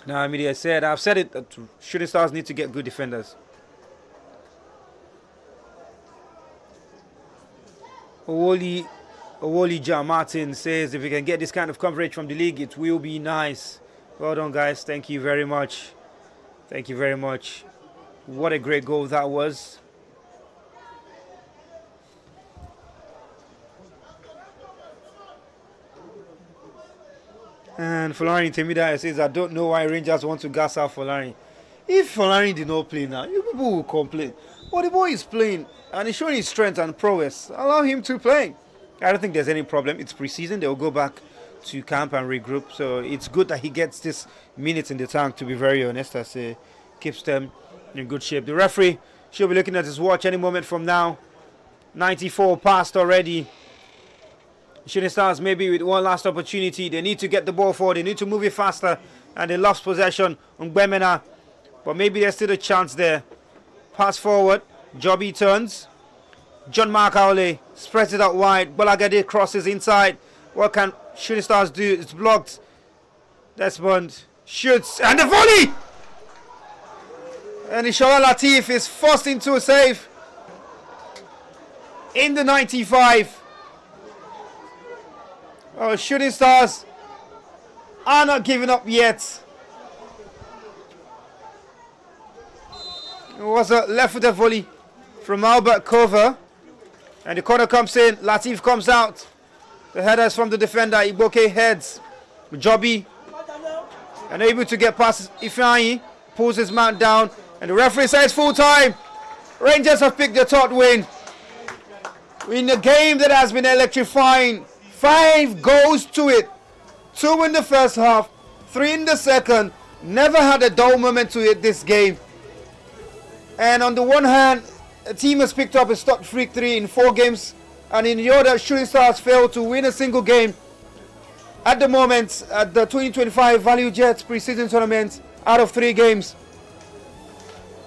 Now, I mean, I've said it, that Shooting Stars need to get good defenders. Owoli Ja Martin says, if we can get this kind of coverage from the league, it will be nice. Well done, guys. Thank you very much. Thank you very much. What a great goal that was. And Folari Temida says, I don't know why Rangers want to gas out Folari. If Folari did not play now, you people will complain. But the boy is playing and he's showing his strength and prowess. Allow him to play. I don't think there's any problem. It's pre-season. They'll go back to camp and regroup. So it's good that he gets this minutes in the tank, to be very honest, as keeps them in good shape. The referee should be looking at his watch any moment from now. 94 passed already. Shooting Stars maybe with one last opportunity. They need to get the ball forward. They need to move it faster. And they lost possession on Gbemena. But maybe there's still a chance there. Pass forward. Joby turns. John Mark Howley spreads it out wide. Bolagade crosses inside. What can Shooting Stars do? It's blocked. Desmond shoots. And the volley! And Inshallah Latif is forced into a save. In the 95. Oh, Shooting Stars are not giving up yet. It was a left-footed volley from Albert Cover. And the corner comes in. Latif comes out. The header is from the defender. Iboke heads. Joby. And able to get past Ifeanyi. Pulls his man down. And the referee says full time. Rangers have picked the third win. In a game that has been electrifying. 5 goals to it. 2 in the first half. 3 in the second. Never had a dull moment to it this game. And on the one hand, a team has picked up a top streak 3 in 4 games. And in the other, Shooting Stars failed to win a single game. At the moment, at the 2025 Value Jets preseason tournament, out of 3 games.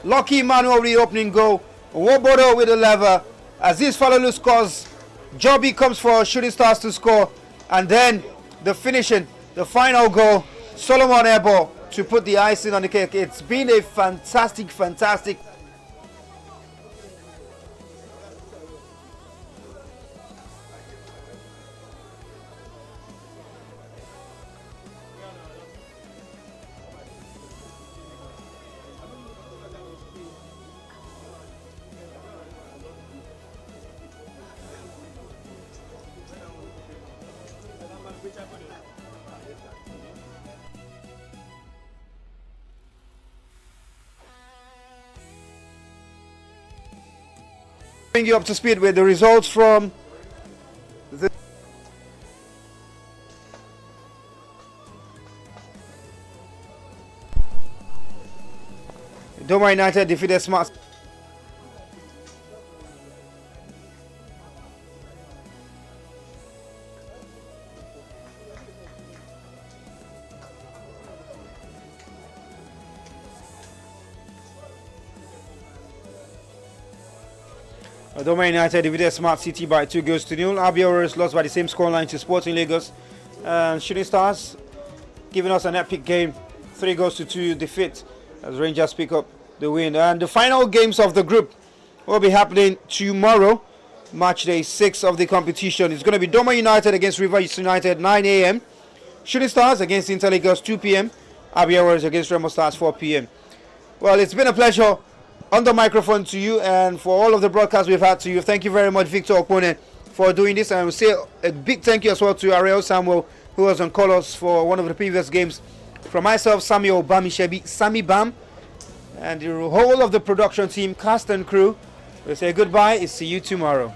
Lucky Emmanuel with the opening goal. Wobodo with the lever. Aziz Falalu scores. Joby comes for Shooting Stars to score. And then the finishing, the final goal, Solomon Ebo to put the icing on the cake. It's been a fantastic bring you up to speed with the results from the Doma United defeated Smart. Doma United defeated Smart City by 2 goals to 0. Abia Warriors lost by the same scoreline to Sporting Lagos. And Shooting Stars giving us an epic game. 3 goals to 2 defeat as Rangers pick up the win. And the final games of the group will be happening tomorrow, match day 6 of the competition. It's going to be Doma United against Rivers United 9 a.m. Shooting Stars against Inter Lagos 2 p.m. Abia Warriors against Remo Stars 4 p.m. Well, it's been a pleasure on the microphone to you, and for all of the broadcasts we've had to you. Thank you very much, Victor Okpone, for doing this. And I will say a big thank you as well to Ariel Samuel, who was on colours for one of the previous games. From myself, Samuel Bamishebi, Sammy Bam, and the whole of the production team, cast and crew, we'll say goodbye. See you tomorrow.